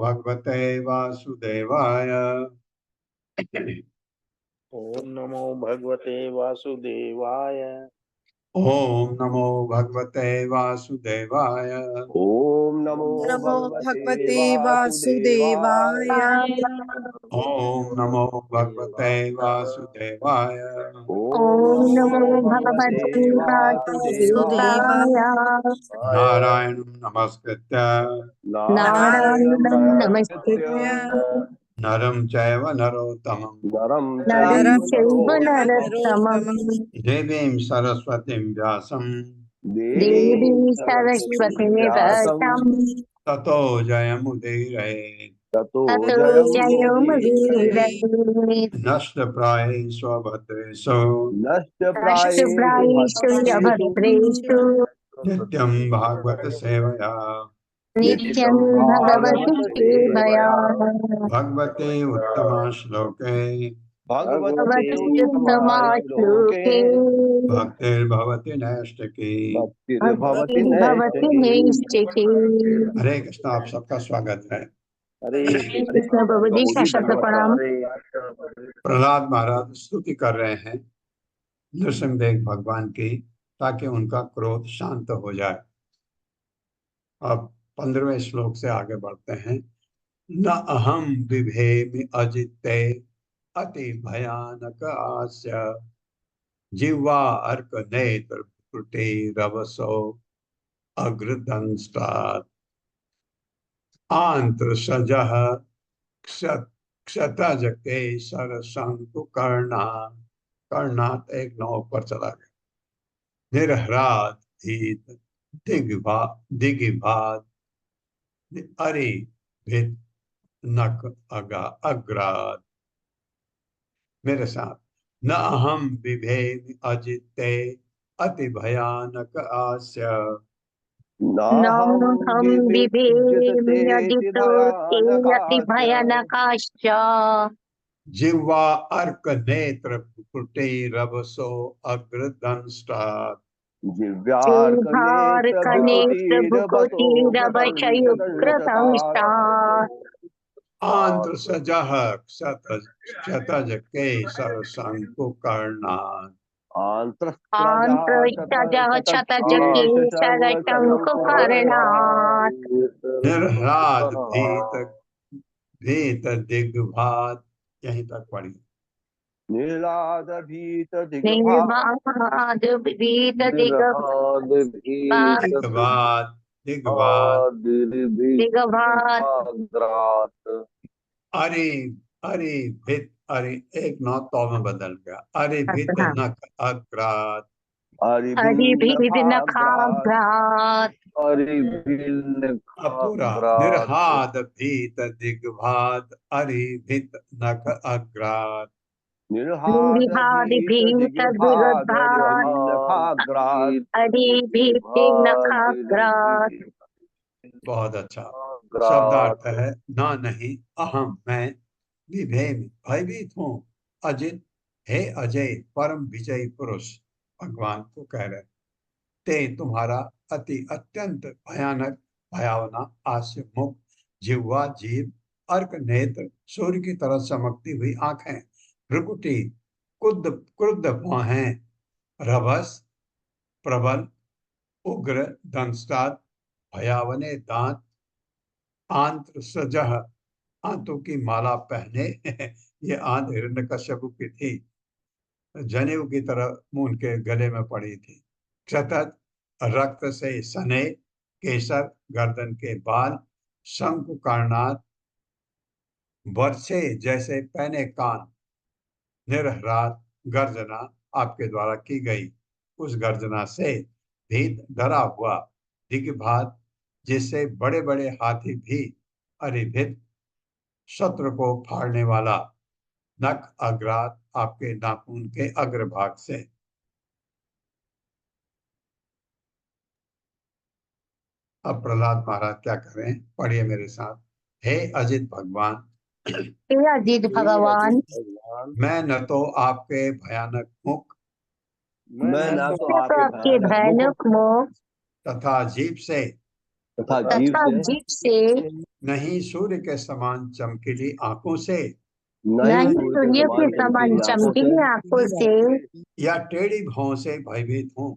भगवते वासुदेवाय। ओम नमो भगवते वासुदेवाय। ओम नमो भगवते वासुदेवाय। ओम नमो भगवते वासुदेवाय। ओम नमो भगवते वासुदेवाय। ओम नमो भगवते वासुदेवाय। नारायण नमस्कृत्य नारायणं नमस्कृत्य नरं चैव नरोत्तमं नरं चैव नरोत्तमं देवीं सरस्वतीं व्यासं देवीं सरस्वतीं व्यासं ततो जयमुदीरये। ततो ततो जयमुदीरये नष्ट प्रायेषु अभद्रेषु नष्टप्रायेषु यभद्रेषु नित्यं भागवत सेवया नित्यं भगवति सेवया भगवते उत्तमा श्लोके भगवति उत्तमाश्लोके भक्तिर्भवति नैष्टिकी। भक्तिर्भवति नैष्टिकी। हरे कृष्ण, आप सबका स्वागत है। हरे कृष्ण प्रभु जी का शब्द प्रणाम। प्रहलाद महाराज स्तुति कर रहे हैं नृसिंहदेव भगवान की, ताकि उनका क्रोध शांत हो जाए। अब 15वें श्लोक से आगे बढ़ते हैं। न अहम बिभेमि अजित्ते अति भयानक आस्य जिह्वा अर्क नेत्र त्रुटि रवसो अग्रदंष्टात् आंत्र सजः क्षतज केसर शंकु कर्णात एक नौ पर चला गया। निर्हरात भीत दिग्भाद अरि भित नक अग्रात। मेरे साथ। न अहम बिभेमि अजित्ते अति भयानक आस्य नाहं बिभेमि अजितो ते अति भयानकाश्च जिह्वा अर्क नेत्र पुटे रवसो अग्रदंष्टात् जिह्वार्कनेत्रभुकुटिरवचयुग्रदंष्टात् आंत्र सजः क्षतज केसर शंकु कर्णात् आन्त्रजः क्षतज केसर शंकुकर्णात् निर्ह्लाद भीत दिग्भाद। यहीं तक पढ़ी। निर्बाध भीत दिग्भाद अरे अरे भित अरे एक नौ तो में बदल गया। अरे भित नख अग्रात अरिभिद नखाग्रात पूरा। निर्हाद भीत दिग्भाद अरे भित नख अग्रात निर्विभाद भीत दिग्भाद अरिभिद नखाग्रात। बहुत अच्छा शब्दार्थ है। ना नहीं अहम मैं विभेम भयभीत हूँ अजित हे अजय परम विजयी पुरुष भगवान को कह रहे। ते तुम्हारा अति अत्यंत भयानक भयावना आस्य मुख जिह्वा जीभ अर्क नेत्र सूर्य की तरह चमकती हुई आंखें भ्रुकुटी क्रुद्ध भौहें रभस प्रबल उग्र दंष्टात् भयावने दांत आंत्र सजह आंतों की माला पहने ये आंत हिरण्यकश्यप की थी, जनेऊ की तरह मुंह के गले में पड़ी थी। क्षतत रक्त से सने केसर गर्दन के बाल शंकु कर्णात बरछे जैसे पैने कान निर्हरात गर्जना आपके द्वारा की गई उस गर्जना से भीत डरा हुआ दिग्भाद जिससे बड़े बड़े हाथी भी अरिभित शत्रु को फाड़ने वाला नख अग्रात आपके नाखून के अग्रभाग से। अब प्रहलाद महाराज क्या करें, पढ़िए मेरे साथ। हे अजित भगवान, हे अजित भगवान, मैं न तो आपके भयानक मुख आपके भयानक मुख तथा जीभ से नहीं सूर्य के समान चमकीली आंखों से नहीं सूर्य के समान चमकीली आंखों से या टेढ़ी भौं से भयभीत हूँ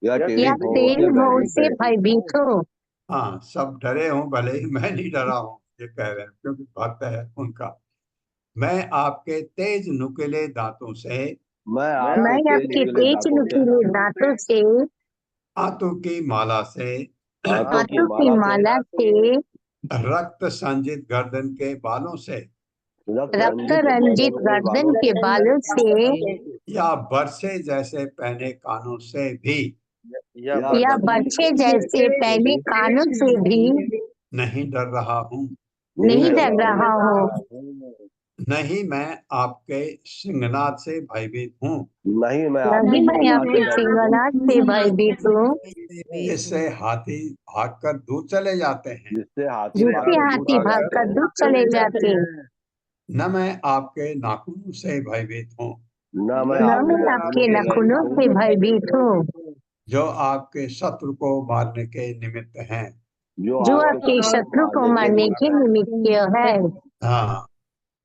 या तेरी भौं से भयभीत हो। हाँ, सब डरे हूँ भले ही मैं नहीं डरा हूँ, ये कह रहे हैं क्योंकि भक्त है उनका। मैं आपके तेज नुकीले दांतों से मैं आपके तेज नुकीले दांतों से आंतों की माला से रक्त संजित गर्दन के बालों से रक्त रंजित गर्दन के बालों से या बरसे जैसे पहने कानों से भी या बरछे जैसे पहने कानों से भी नहीं डर रहा हूँ नहीं डर रहा हूँ। नहीं मैं आपके सिंहनाद से भयभीत हूँ। नहीं मैं नहीं मैं आपके आपके सिंहनाद से भयभीत हूँ, इससे हाथी भागकर दूर चले जाते हैं। जिससे हाथी जिससे भागकर दूर हाथी चले जाते भागकर हैं। दूर चले जाते। न मैं आपके नाखूनों से भयभीत हूँ, न मैं न आपके मैं नाखूनों आपके से नाखूनों भयभीत से हूँ, भयभीत हूँ, जो आपके शत्रु को मारने के निमित्त हैं। जो जो आपके आपके शत्रु को शत्रु को मारने के मारने के निमित्त निमित्त है। हाँ,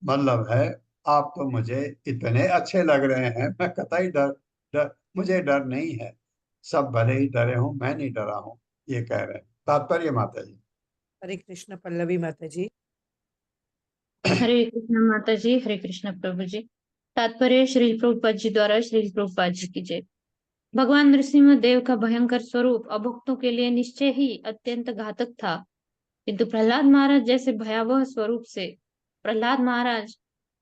मतलब है आप तो मुझे इतने अच्छे लग रहे हैं, मैं कतई मुझे डर नहीं है। सब भले ही डरे हूं, मैं नहीं डरा हूं, ये कह रहे हैं। तात्पर्य माता जी। हरे कृष्ण पल्लवी माता जी। हरे कृष्ण माता जी, हरे कृष्ण प्रभु जी। तात्पर्य श्री प्रभुपाद जी द्वारा श्री प्रभुपाद जी की जय। भगवान नृसिंह देव का भयंकर स्वरूप अभक्तों के लिए निश्चय ही अत्यंत घातक था, किंतु प्रहलाद महाराज जैसे भयावह स्वरूप से प्रहलाद महाराज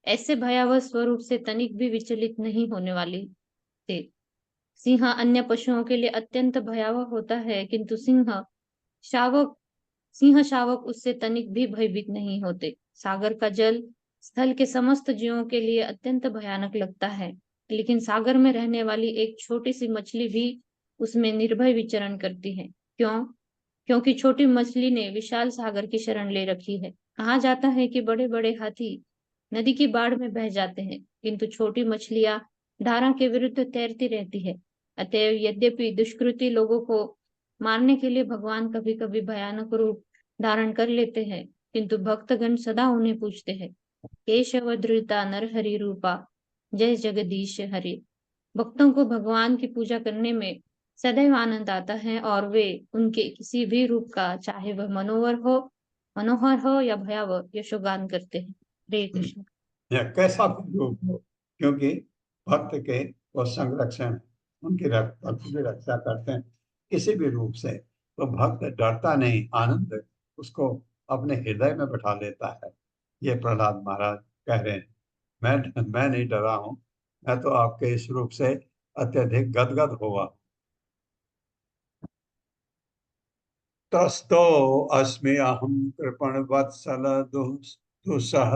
ऐसे भयावह स्वरूप से तनिक भी विचलित नहीं होने वाले थे। सिंह अन्य पशुओं के लिए अत्यंत भयावह होता है, किंतु शावक सिंह शावक उससे तनिक भी भयभीत नहीं होते। सागर का जल स्थल के समस्त जीवों के लिए अत्यंत भयानक लगता है, लेकिन सागर में रहने वाली एक छोटी सी मछली भी उसमें निर्भय विचरण करती है। क्यों? क्योंकि छोटी मछली ने विशाल सागर की शरण ले रखी है। कहा जाता है कि बड़े बड़े हाथी नदी की बाढ़ में बह जाते हैं, किंतु छोटी मछलियां धारा के विरुद्ध तैरती रहती है। अतएव यद्यपि दुष्कृति लोगों को मारने के लिए भगवान कभी कभी भयानक रूप धारण कर लेते हैं, किंतु भक्तगण सदा उन्हें पूछते हैं, केशव धृता नर हरि रूपा जय जगदीश हरि। भक्तों को भगवान की पूजा करने में सदैव आनंद आता है और वे उनके किसी भी रूप का, चाहे वह मनोहर हो या भयावह, यशोगान करते हैं। हरे कृष्ण। या कैसा भी रूप हो, क्योंकि भक्त के वो संरक्षण, भक्त की रक्षा करते हैं किसी भी रूप से। तो भक्त डरता नहीं, आनंद उसको अपने हृदय में बैठा लेता है। ये प्रहलाद महाराज कह रहे हैं, मैं नहीं डरा हूं, मैं तो आपके इस रूप से अत्यधिक गदगद हुआ। त्रस्तो अस्मि अहम कृपण वत्सल दुसह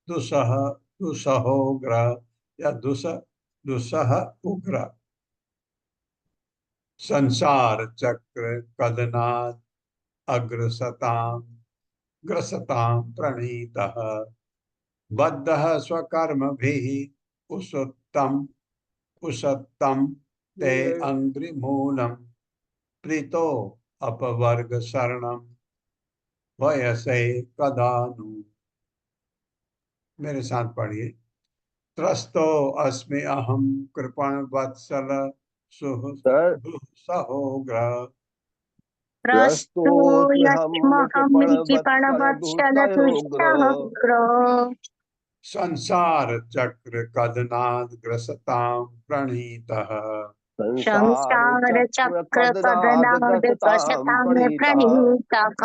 दुसह दुसहोग्र या दुसह उग्र संसार चक्र कदनाद अग्रसताम ग्रसताम प्रणीतः बद्धः स्वकर्मभिः उसत्तम उसत्तम ते अंग्रिमूलम प्रीतो अपवर्ग शरणम वयसे कदानु। मेरे साथ पढ़िए। त्रस्तो अस्मि अहम कृपण वत्सल सर सहोग्र प्रस्तु प्रस्तोऽस्म्यहं यच्महं कृपणवत्सलदुःसहोग्र कृपणवत्सल दुष्टः संसार चक्र कदनाद ग्रसताम प्रणीतः संसार संसार चक्र चक्र कदनाद कदनाद ग्रसतां कसतां प्रणीतः प्रणीतः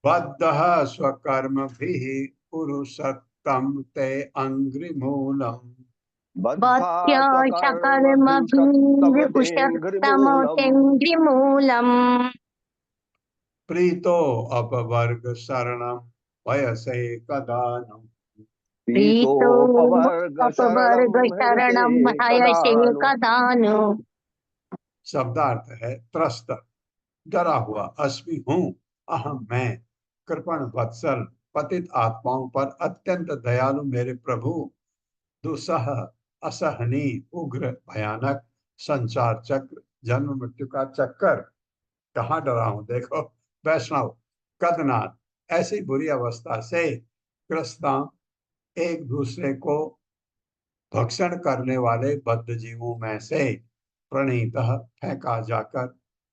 बद्धः स्वकर्मभिः पुरुषत्तम ते अंग्रिमूलम् बद्धा भक्त्या स्वकर्मभिषक्तम तेऽङ्घ्रिमूलम् शकर्मभिर्विषक्तमोऽतेन्द्रिमूलम् प्रीतो अपवर्ग शरणम वयसे कदानु। प्रीतो प्रीतोपवर्ग शरणं अपवर्ग हृषे शरणं हयसे कदानु। कदानु। शब्दार्थ है त्रस्त, डरा हुआ, अस्मि हूँ, अहम मैं, कृपण वत्सल पतित आत्माओं पर अत्यंत दयालु मेरे प्रभु, दुसह असहनीय उग्र भयानक संसार चक्र जन्म मृत्यु का चक्कर। कहाँ डरा हूं, देखो वैष्णव कदनाथ ऐसी बुरी अवस्था से ग्रस्ता, एक दूसरे को भक्षण करने वाले बद्ध जीवों में से, प्रणीत फेंका जाकर,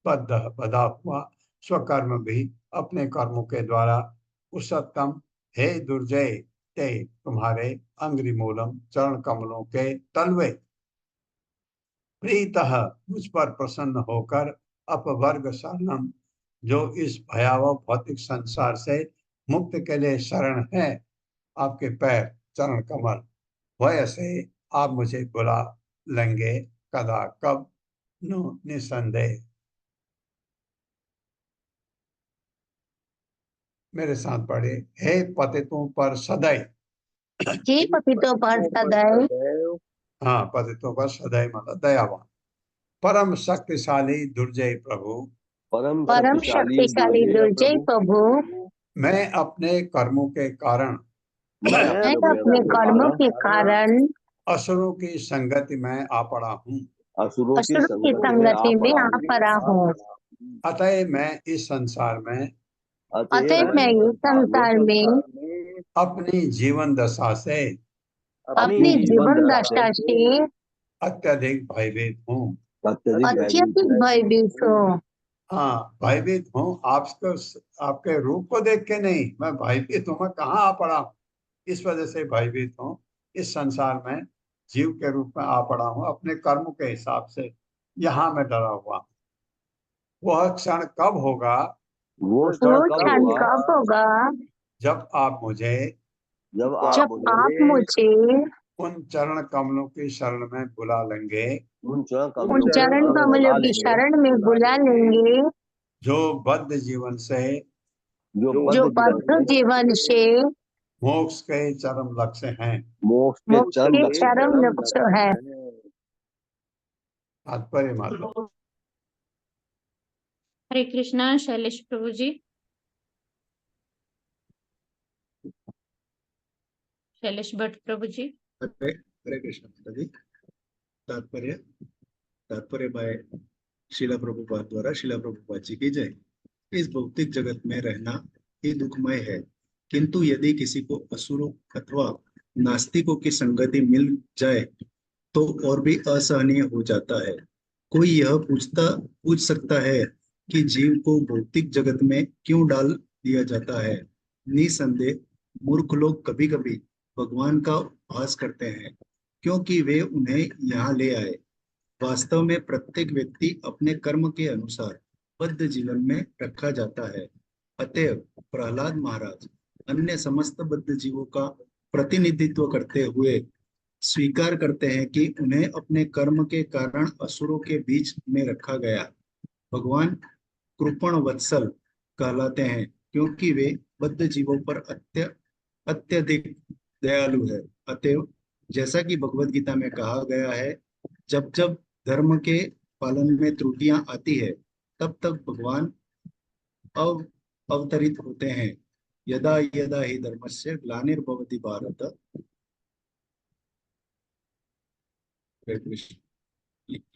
बद्ध बधा हुआ, स्वकर्म भी अपने कर्मों के द्वारा, उसत्तम हे दुर्जय ते तुम्हारे अंग्रिमूलम चरण कमलों के तलवे, प्रीतः मुझ पर प्रसन्न होकर, अपवर्ग शरणम जो इस भयावह भौतिक संसार से मुक्त के लिए शरण है, आपके पैर चरण कमल, वैसे आप मुझे बुला लेंगे कदा कब नो निसंदेह। मेरे साथ पढ़े। हे पतितों पर सदैव, हे पतितों पर सदैव, हाँ, पतितों पर सदैव मतलब दयावान, परम शक्तिशाली दुर्जय प्रभु, परम शक्तिशाली दुर्जय प्रभु, मैं अपने कर्मों के कारण मैं अपने कर्मों के कारण असुरों की संगति में आ पड़ा हूँ, असुरों की असुरों की संगति में आ पड़ा हूँ। अतः मैं इस संसार में अतएव मैं इस संसार में अपनी जीवन दशा से अपनी जीवन दशा से अत्यधिक भयभीत हूँ। अत्यधिक भयभीत हूँ। हाँ, भयभीत हूँ आपको, आपके रूप को देख के नहीं, मैं भयभीत हूँ, मैं कहाँ आ पड़ा हूँ, इस वजह से भयभीत हूँ। इस संसार में जीव के रूप में आ पड़ा हूँ, अपने कर्म के हिसाब से यहाँ मैं डरा हुआ हूँ। वह क्षण कब होगा, वो क्षण कब होगा जब आप मुझे जब आप मुझे उन चरण कमलों की शरण में बुला लेंगे, उन चरण कमलों की शरण में बुला लेंगे, जो बद्ध जीवन से जो बद्ध जीवन से मोक्ष के चरम लक्ष्य हैं। मोक्ष के चरम लक्ष्य है। तात्पर्य मतलब हरे कृष्णा शैलेश प्रभु जी। शैलेश भट्ट प्रभु जी। हरे हरे कृष्ण माता जी। तात्पर्य तात्पर्य बाय शिला प्रभुपाद द्वारा शिला प्रभुपाद जी की जय। इस भौतिक जगत में रहना ही दुखमय है, किंतु यदि किसी को असुरों अथवा नास्तिकों की संगति मिल जाए तो और भी असहनीय हो जाता है। कोई यह पूछ सकता है कि जीव को भौतिक जगत में क्यों डाल दिया जाता है। निसंदेह मूर्ख लोग कभी कभी भगवान का उपहास करते हैं, क्योंकि वे उन्हें यहाँ ले आए। वास्तव में प्रत्येक व्यक्ति अपने कर्म के अनुसार बद्ध जीवन में रखा जाता है। अतएव प्रहलाद महाराज अन्य समस्त बद्ध जीवों का प्रतिनिधित्व करते हुए स्वीकार करते हैं कि उन्हें अपने कर्म के कारण असुरों के बीच में रखा गया। भगवान कृपण वत्सल कहलाते हैं, क्योंकि वे बद्ध जीवों पर अत्यधिक दयालु है। अतएव जैसा कि भगवत गीता में कहा गया है, जब जब धर्म के पालन में त्रुटियां आती है, तब तब भगवान अवतरित होते हैं। यदा यदा हि धर्मस्य ग्लानिर्भवति भारत,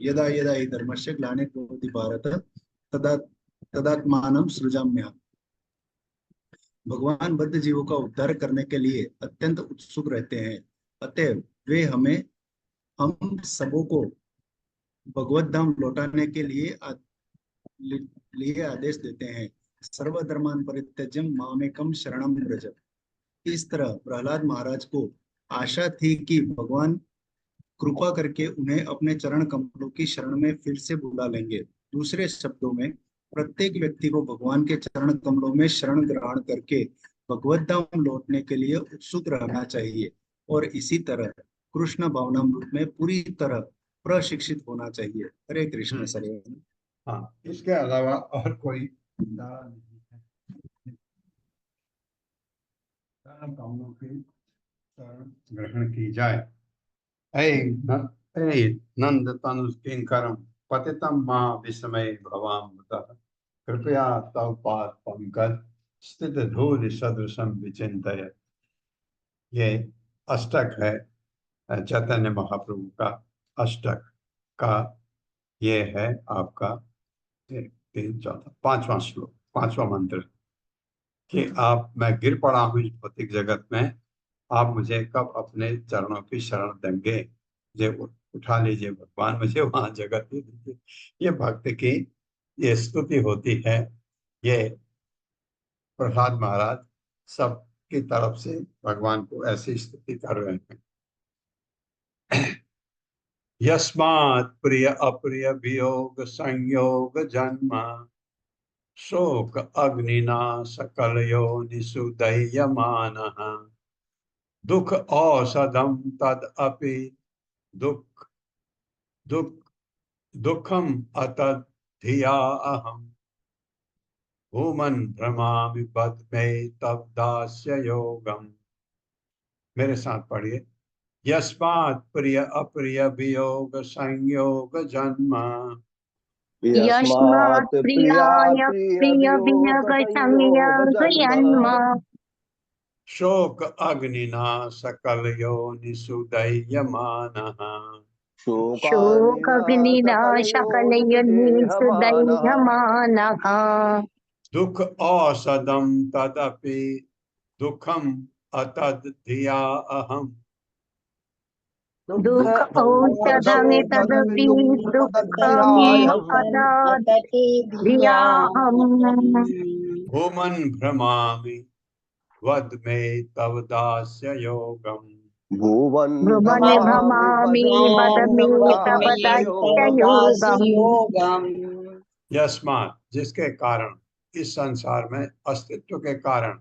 यदा यदा हि धर्मस्य ग्लानिर्भवति भारत तदा तदात्मानं सृजाम्यहम्। भगवान बद्ध जीवों का उद्धार करने के लिए अत्यंत उत्सुक रहते हैं। अतएव वे हम सबों को भगवत धाम लौटाने के लिए आदेश देते हैं। सर्वधर्मान परित्यज्य मामेकम शरणम व्रज। इस तरह प्रहलाद महाराज को आशा थी कि भगवान कृपा करके उन्हें अपने चरण कमलों की शरण में फिर से बुला लेंगे। दूसरे शब्दों में प्रत्येक व्यक्ति को भगवान के चरण कमलों में शरण ग्रहण करके भगवत धाम लौटने के लिए उत्सुक रहना चाहिए, और इसी तरह कृष्ण भावनामृत में पूरी तरह प्रशिक्षित होना चाहिए। हरे कृष्ण सर। हाँ, इसके अलावा और कोई धारा नहीं है। चरण कमलों की शरण ग्रहण की जाए। ऐ नंद तनुज किंकरम पतितम मां विस्मय भवामृतः, कृपया तव पाद पंकज स्थित धूल सदृशम विचिंतय। ये अष्टक है चैतन्य महाप्रभु का अष्टक का। ये है आपका 1 3 4 5वां श्लोक, 5वां मंत्र कि मैं गिर पड़ा हूं इस भौतिक जगत में, आप मुझे कब अपने चरणों की शरण देंगे, मुझे उठा लीजिए भगवान, मुझे वहां जगह दे दीजिए। ये भक्त की ये स्तुति होती है। ये प्रहलाद महाराज सब की तरफ से भगवान को ऐसी स्तुति कर रहे हैं। यस्मात् प्रिय अप्रिय वियोग संयोग जन्म, शोक अग्निना सकल योनिषु दह्यमानः, दुख औषधम तद अपि दुख दुख दुखम अतधिया अहम। भूमन भ्रमामि बद में तब दास्य योगम। मेरे साथ पढ़िए। यस्मात् प्रिय अप्रिय वियोग संयोग जन्म यस्मात् यस्मात् प्रियाय प्रिय प्रिय वियोग वियोग संयोग संयोग जन्म जन्म शोक अग्निना सकल योनिषु दह्यमानः। शोक शोकाग्निना विनिनाश सकलयोनिषु कलयनीषु दह्यमानः दह्यमानः दुख औषधम तदपि दुखम अतद्धिया अहम। दुःख औषधमे तदपि दुःखमेव अदाधियाहम्। भूमन् भ्रमामि वद में तव दास्य योगम। भुवन भ्रुवन भ्रमामि भ्रमामि वद मे तव वदमेतवदास्ययोगम् दास्ययोगम्। यस्मात् जिसके कारण, इस संसार में अस्तित्व के कारण,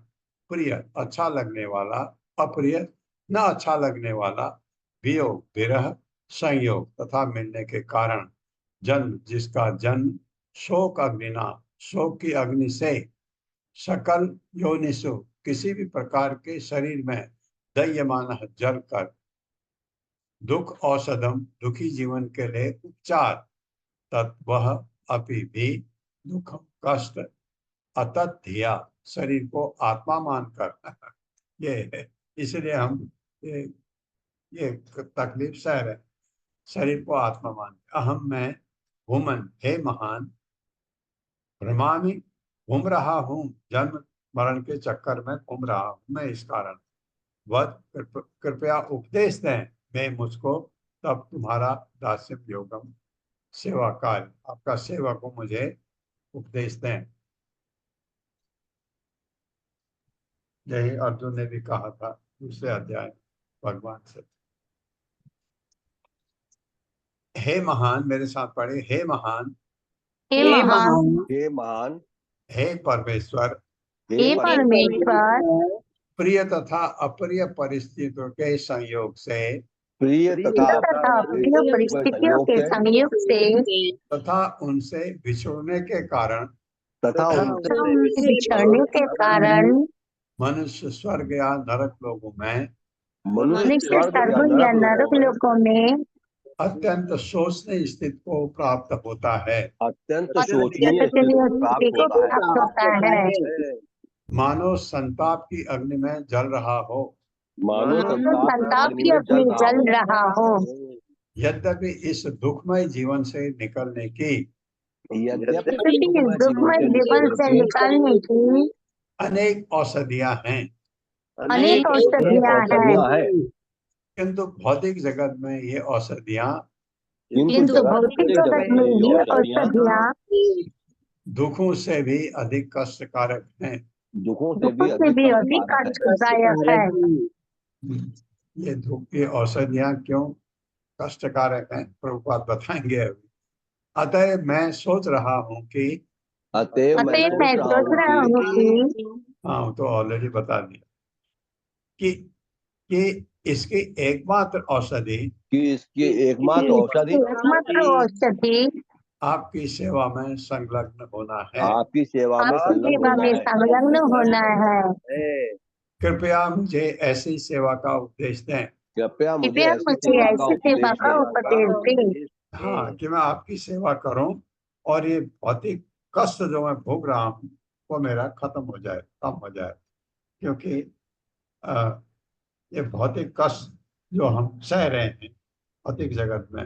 प्रिय अच्छा लगने वाला, अप्रिय न अच्छा लगने वाला, वियोग विरह, संयोग तथा मिलने के कारण, जन्म जिसका जन्म शोक अग्निना शोक की अग्नि से, सकल योनिषु किसी भी प्रकार के शरीर में, दह्यमान जल कर, दुख औषधम दुखी जीवन के लिए उपचार, तत् वह अपि भी दुख कष्ट अतद्धिया शरीर को आत्मा मानकर ये है। इसलिए हम ये तकलीफ सह रहे, शरीर को आत्मा मान। अहम मैं भूमन हे महान, भ्रमामि घूम रहा हूँ, जन्म मरण के चक्कर में घूम रहा हूँ मैं इस कारण। वह कृपया उपदेश दें मैं मुझको, तब तुम्हारा दास्यम योगम सेवा कार्य, आपका सेवा को मुझे उपदेश दें। यही अर्जुन ने भी कहा था दूसरे अध्याय भगवान से। हे महान, मेरे साथ पढ़े। हे महान, हे महान, हे महान, हे परमेश्वर, हे परमेश्वर, प्रिय तथा अप्रिय परिस्थितियों के संयोग से प्रिय तथा तथा प्रिय परिस्थितियों संयोग के से संयोग से तथा उनसे बिछुड़ने के कारण तथा उनसे बिछड़ने के कारण मनुष्य स्वर्ग या नरक लोगों में मनुष्य मनुष्य स्वर्ग या स्वर्ग या नरक नरक लोकों में अत्यंत शोचनीय स्थिति को प्राप्त होता है। अत्यंत अत्यंत शोचनीय स्थिति को प्राप्त को होता है। प्राप्त होता है। मानो संताप की अग्नि में जल रहा हो। मानो तो संताप संताप अग्नि की में अपनी जल हो। रहा हो। यद्यपि इस दुखमय जीवन से निकलने की यद्यपि इस दुखमय जीवन से निकालने की अनेक औषधियां हैं, अनेक औषधियां हैं, है, किंतु भौतिक जगत में ये औषधियां किंतु भौतिक जगत में ये औषधियां दुखों से भी अधिक कष्टकारक हैं। दुखों दुखों से भी अधिक कष्टदायक है। ये औषधियां क्यों कष्टकारक हैं, प्रभुपाद बताएंगे अभी। अतः मैं सोच रहा हूँ कि अतः मैं अतः मैं सोच रहा हूँ कि हाँ, तो ऑलरेडी बता दिया कि इसकी एकमात्र औषधि इसकी एकमात्र औषधि आपकी सेवा में संलग्न होना है। आपकी सेवा में आपकी संलग्न सेवा होना में है। संलग्न होना है। कृपया मुझे ऐसी सेवा का उपदेश दें। कृपया मुझे कृपया ऐसी मुझे सेवा का ऐसी सेवा उपदेश का दें। उपदेश दें। हाँ, कि मैं आपकी सेवा करूं और ये भौतिक कष्ट जो मैं भोग रहा हूँ वो मेरा खत्म हो जाए, कम हो जाए। क्योंकि ये भौतिक कष्ट जो हम सह रहे हैं भौतिक जगत में,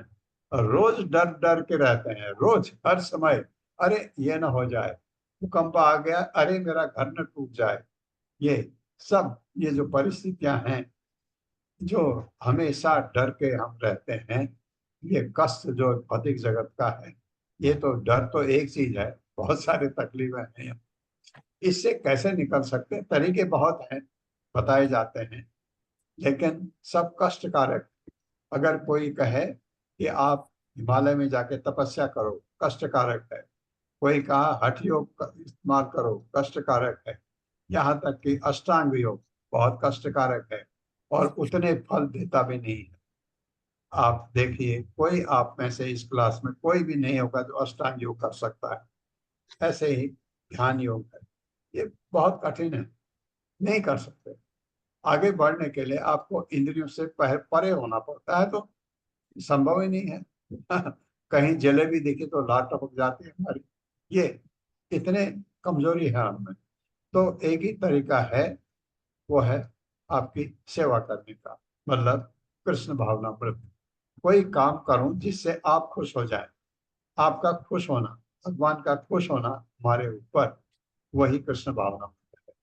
रोज डर डर के रहते हैं, रोज हर समय, अरे ये ना हो जाए, भूकंप आ गया, अरे मेरा घर न टूट जाए। ये सब ये जो परिस्थितियां हैं जो हमेशा डर के हम रहते हैं, ये कष्ट जो भौतिक जगत का है, ये तो डर तो एक चीज है, बहुत सारी तकलीफें हैं। इससे कैसे निकल सकते हैं, तरीके बहुत हैं, बताए जाते हैं, लेकिन सब कष्टकारक। अगर कोई कहे कि आप हिमालय में जाके तपस्या करो, कष्टकारक है। कोई कहा हठ योग का इस्तेमाल करो, कष्टकारक है। यहाँ तक कि अष्टांग योग बहुत कष्टकारक है और उतने फल देता भी नहीं है। आप देखिए, कोई आप में से इस क्लास में कोई भी नहीं होगा जो अष्टांग योग कर सकता है। ऐसे ही ध्यान योग है, ये बहुत कठिन है, नहीं कर सकते। आगे बढ़ने के लिए आपको इंद्रियों से परे होना पड़ता है, तो संभव ही नहीं है। कहीं जलेबी देखी तो लार टपक जाती है हमारी, ये इतने कमजोरी है हमें। तो एक ही तरीका है, वो है आपकी सेवा करने का, मतलब कृष्ण भावना वृत्ति। कोई काम करूं जिससे आप खुश हो जाए, आपका खुश होना, भगवान का खुश होना हमारे ऊपर, वही कृष्ण भावना है।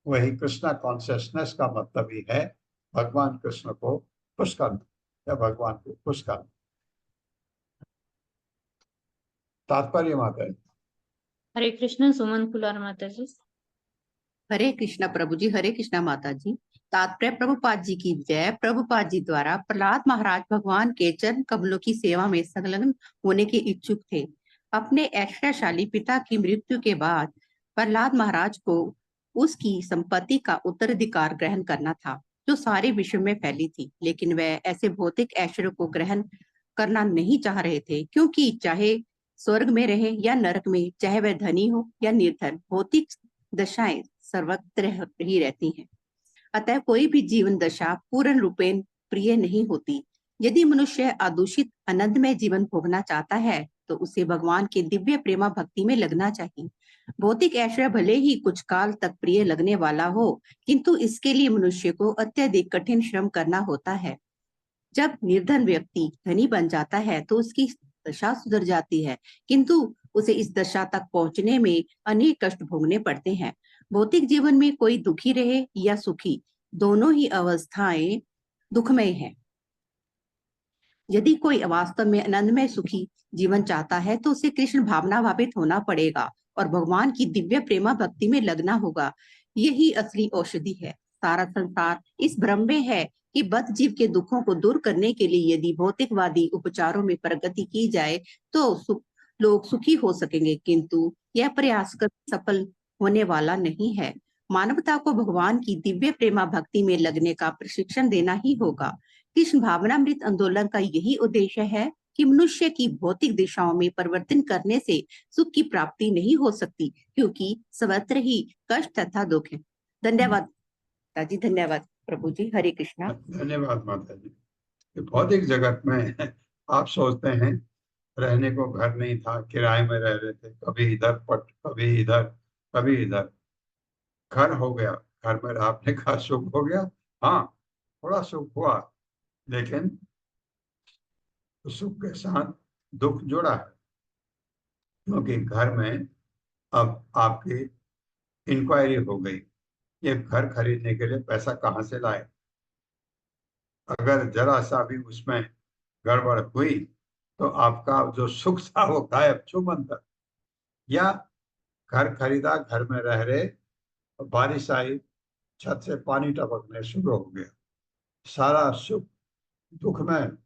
वही कृष्णा कॉन्शियसनेस का मतलब ही है भगवान कृष्ण को खुश करना या भगवान को खुश करना। तात्पर्य माता है। हरे कृष्ण सुमन कुलार माता जी। हरे कृष्णा प्रभु जी, हरे कृष्णा माता जी। तात्पर्य प्रभुपाद जी की जय। प्रभुपाद जी द्वारा प्रहलाद महाराज भगवान के चरण कमलों की सेवा में संलग्न होने के इच्छुक थे। अपने ऐश्वर्यशाली पिता की मृत्यु के बाद प्रहलाद महाराज को उसकी संपत्ति का उत्तराधिकार ग्रहण करना था, जो सारे विश्व में फैली थी। लेकिन वह ऐसे भौतिक ऐश्वर्य को ग्रहण करना नहीं चाह रहे थे, क्योंकि चाहे स्वर्ग में रहे या नरक में, चाहे वह धनी हो या निर्धन, भौतिक दशाएं सर्वत्र ही रहती हैं। अतः कोई भी जीवन दशा पूर्ण रूपेण प्रिय नहीं होती। यदि मनुष्य अदूषित आनंदमय जीवन भोगना चाहता है तो उसे भगवान के दिव्य प्रेमा भक्ति में लगना चाहिए। भौतिक ऐश्वर्य भले ही कुछ काल तक प्रिय लगने वाला हो, किंतु इसके लिए मनुष्य को अत्यधिक कठिन श्रम करना होता है। जब निर्धन व्यक्ति धनी बन जाता है तो उसकी दशा सुधर जाती है, किंतु उसे इस दशा तक पहुंचने में अनेक कष्ट भोगने पड़ते हैं। भौतिक जीवन में कोई दुखी रहे या सुखी, दोनों ही अवस्थाएं दुखमय है। यदि कोई वास्तव में आनंदमय सुखी जीवन चाहता है तो उसे कृष्ण भावना भावित होना पड़ेगा और भगवान की दिव्य प्रेमा भक्ति में लगना होगा। यही असली औषधि है। सारा संसार इस भ्रम में है कि बद्ध जीव के दुखों को दूर करने के लिए यदि भौतिकवादी उपचारों में प्रगति की जाए तो लोग सुखी हो सकेंगे, किंतु यह प्रयास कर सफल होने वाला नहीं है। मानवता को भगवान की दिव्य प्रेमा भक्ति में लगने का प्रशिक्षण देना ही होगा। कृष्ण भावनामृत आंदोलन का यही उद्देश्य है कि मनुष्य की भौतिक दिशाओं में परिवर्तन करने से सुख की प्राप्ति नहीं हो सकती, क्योंकि सर्वत्र ही कष्ट तथा दुख है। धन्यवाद माता जी, धन्यवाद प्रभु जी। हरे कृष्णा। धन्यवाद माता जी। भौतिक जगत में आप सोचते हैं रहने को घर नहीं था, किराए में रह रहे थे, कभी इधर पट, कभी इधर, कभी इधर। घर हो गया, घर में आपने कहा सुख हो गया, हाँ थोड़ा सुख हुआ, लेकिन सुख के साथ दुख जुड़ा है, क्योंकि घर में अब आपकी इंक्वायरी हो गई, ये घर खरीदने के लिए पैसा कहाँ से लाए। अगर जरा सा भी उसमें गड़बड़ हुई तो आपका जो सुख था वो गायब, छूमंतर। या घर खरीदा, घर में रह रहे, बारिश आई, छत से पानी टपकने शुरू हो गया, सारा सुख दुख में,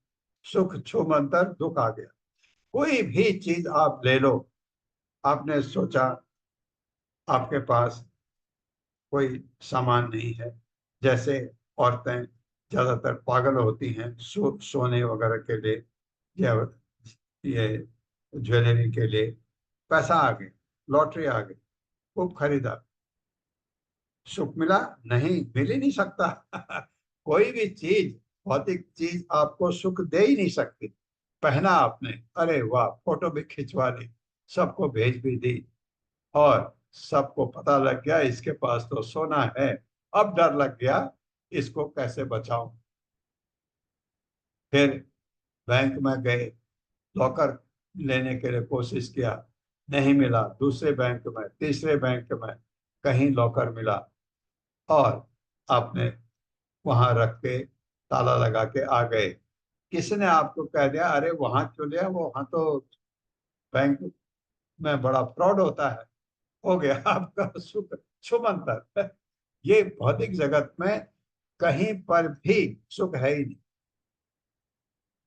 सुख छूमंतर, दुख आ गया। कोई भी चीज आप ले लो, आपने सोचा आपके पास कोई सामान नहीं है, जैसे औरतें ज्यादातर पागल होती हैं सोने वगैरह के लिए या ये ज्वेलरी के लिए, पैसा आ गया, लॉटरी आ गई, खूब खरीदा, सुख मिला नहीं, मिल ही नहीं सकता। कोई भी चीज, भौतिक चीज आपको सुख दे ही नहीं सकती। पहना आपने, अरे वाह, फोटो भी खिंचवा ली, सबको भेज भी दी, और सबको पता लग गया इसके पास तो सोना है। अब डर लग गया इसको कैसे बचाऊं। फिर बैंक में गए, लॉकर लेने के लिए कोशिश किया, नहीं मिला। दूसरे बैंक में, तीसरे बैंक में कहीं लॉकर मिला, और आपने वहां रख के ताला लगा के आ गए। किसी ने आपको कह दिया अरे वहां क्यों लिया, वो वहां तो बैंक में बड़ा फ्रॉड होता है, हो गया आपका सुख छुमंतर। ये भौतिक जगत में कहीं पर भी सुख है ही नहीं।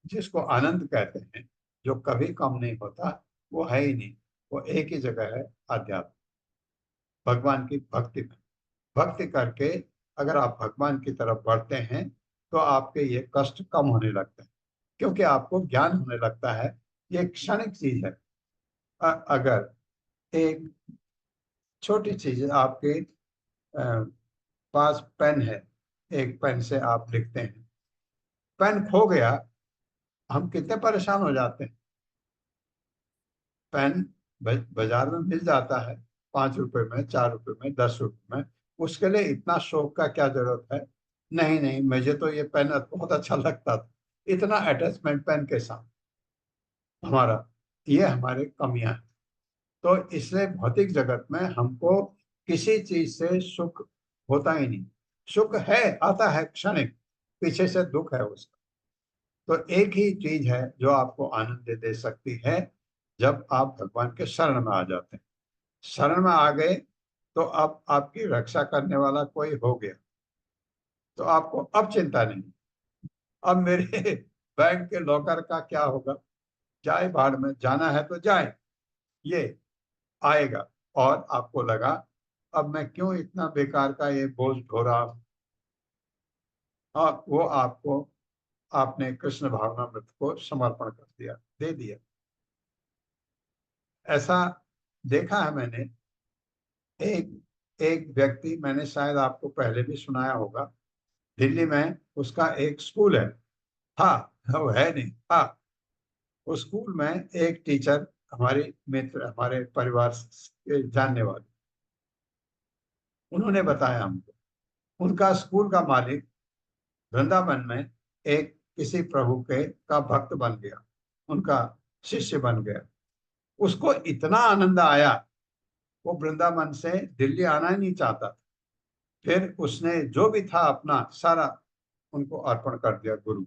जिसको आनंद कहते हैं, जो कभी कम नहीं होता, वो है ही नहीं। वो एक ही जगह है, अध्यात्म, भगवान की भक्ति में। भक्ति करके अगर आप भगवान की तरफ बढ़ते हैं तो आपके ये कष्ट कम होने लगते हैं, क्योंकि आपको ज्ञान होने लगता है ये क्षणिक चीज है। अगर एक छोटी चीज, आपके पास पेन है, एक पेन से आप लिखते हैं, पेन खो गया, हम कितने परेशान हो जाते हैं। पेन बाजार में मिल जाता है 5 रुपए में, 4 रुपए में, 10 रुपए में, उसके लिए इतना शौक का क्या जरूरत है। नहीं नहीं, मुझे तो ये पेन बहुत अच्छा लगता था, इतना अटैचमेंट पेन के साथ हमारा, ये हमारे कमियां हैं। तो इसलिए भौतिक जगत में हमको किसी चीज से सुख होता ही नहीं। सुख है, आता है क्षणिक, पीछे से दुख है उसका। तो एक ही चीज है जो आपको आनंद दे सकती है, जब आप भगवान के शरण में आ जाते हैं। शरण में आ गए तो अब आपकी रक्षा करने वाला कोई हो गया, तो आपको अब चिंता नहीं। अब मेरे बैंक के लॉकर का क्या होगा, जाए भाड़ में, जाना है तो जाए, ये आएगा। और आपको लगा अब मैं क्यों इतना बेकार का ये बोझ ढो रहा हूं। और वो आपको, आपने कृष्ण भावनामृत को समर्पण कर दिया, दे दिया। ऐसा देखा है मैंने। एक एक व्यक्ति, मैंने शायद आपको पहले भी सुनाया होगा, दिल्ली में उसका एक स्कूल है। हाँ, वो है नहीं, हाँ, उस स्कूल में एक टीचर, हमारी मित्र, हमारे परिवार के जानने वाले, उन्होंने बताया हमको, उनका स्कूल का मालिक वृंदावन में एक किसी प्रभु के का भक्त बन गया, उनका शिष्य बन गया। उसको इतना आनंद आया, वो वृंदावन से दिल्ली आना ही नहीं चाहता। फिर उसने जो भी था अपना सारा उनको अर्पण कर दिया गुरु।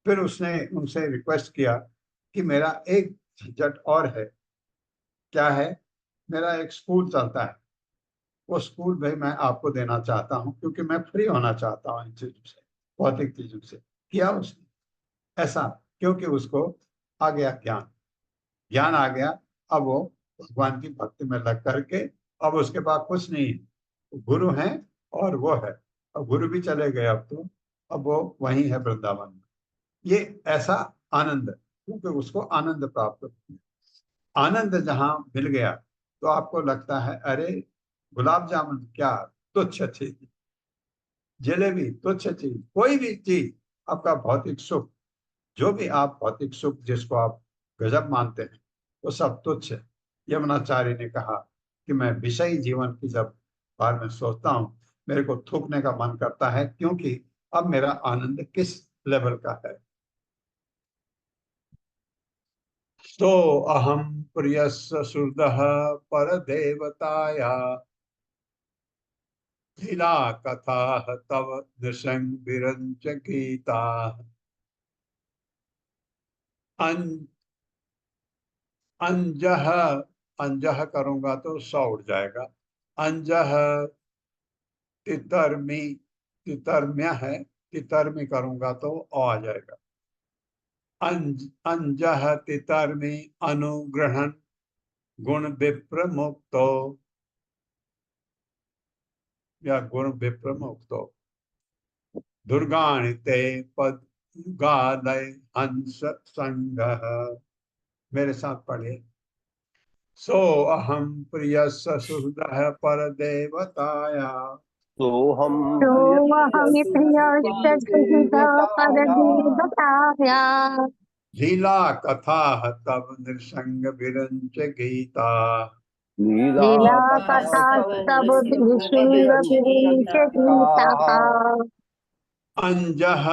फिर उसने उनसे रिक्वेस्ट किया कि मेरा एक झंझट और है। क्या है? मेरा एक स्कूल चलता है, वो स्कूल भाई मैं आपको देना चाहता हूँ, क्योंकि मैं फ्री होना चाहता हूँ इन चीजों से, भौतिक चीजों से। किया उसने ऐसा, क्योंकि उसको आ गया ज्ञान, ज्ञान आ गया। अब वो भगवान की भक्ति में लग करके, अब उसके पास कुछ नहीं है, गुरु हैं और वो है। अब गुरु भी चले गए, अब तो अब वो वहीं है वृंदावन में। ये ऐसा आनंद, क्योंकि उसको आनंद प्राप्त हो गया। आनंद जहां मिल गया तो आपको लगता है अरे गुलाब जामुन क्या तुच्छ चीज, जलेबी तुच्छ चीज, कोई भी चीज, आपका भौतिक सुख, जो भी आप भौतिक सुख जिसको आप गजब मानते हैं, वो सब तुच्छ है। यमुनाचार्य ने कहा कि मैं विषयी जीवन की जब बारे में सोचता हूँ, मेरे को थूकने का मन करता है, क्योंकि अब मेरा आनंद किस लेवल का है। सो अहम प्रियस्य सुहृदः परदेवताया, लीला कथा तव नृसंग विरंच गीता। अंजह, अंजह करूंगा तो सौ उड़ जाएगा। अंजह तितरमी, तितरम्य है, तितरमी करूंगा तो आ जाएगा। अंजह तितरमी अनुग्रहण गुण विप्र मुक्तो, या गुण विप्र मुक्तो। दुर्गाणिते पद युगालय हंस संग। मेरे साथ पढ़े। सो अहम प्रिय सुहृद पर देवताया, तो हम तो हमें प्रिय सुहृदा परदेवताया, लीला कथा तब नृसंग विरंच गीता। लीला लीला कथा कथा सब सब विशृंग विरिंच गीता। अंजह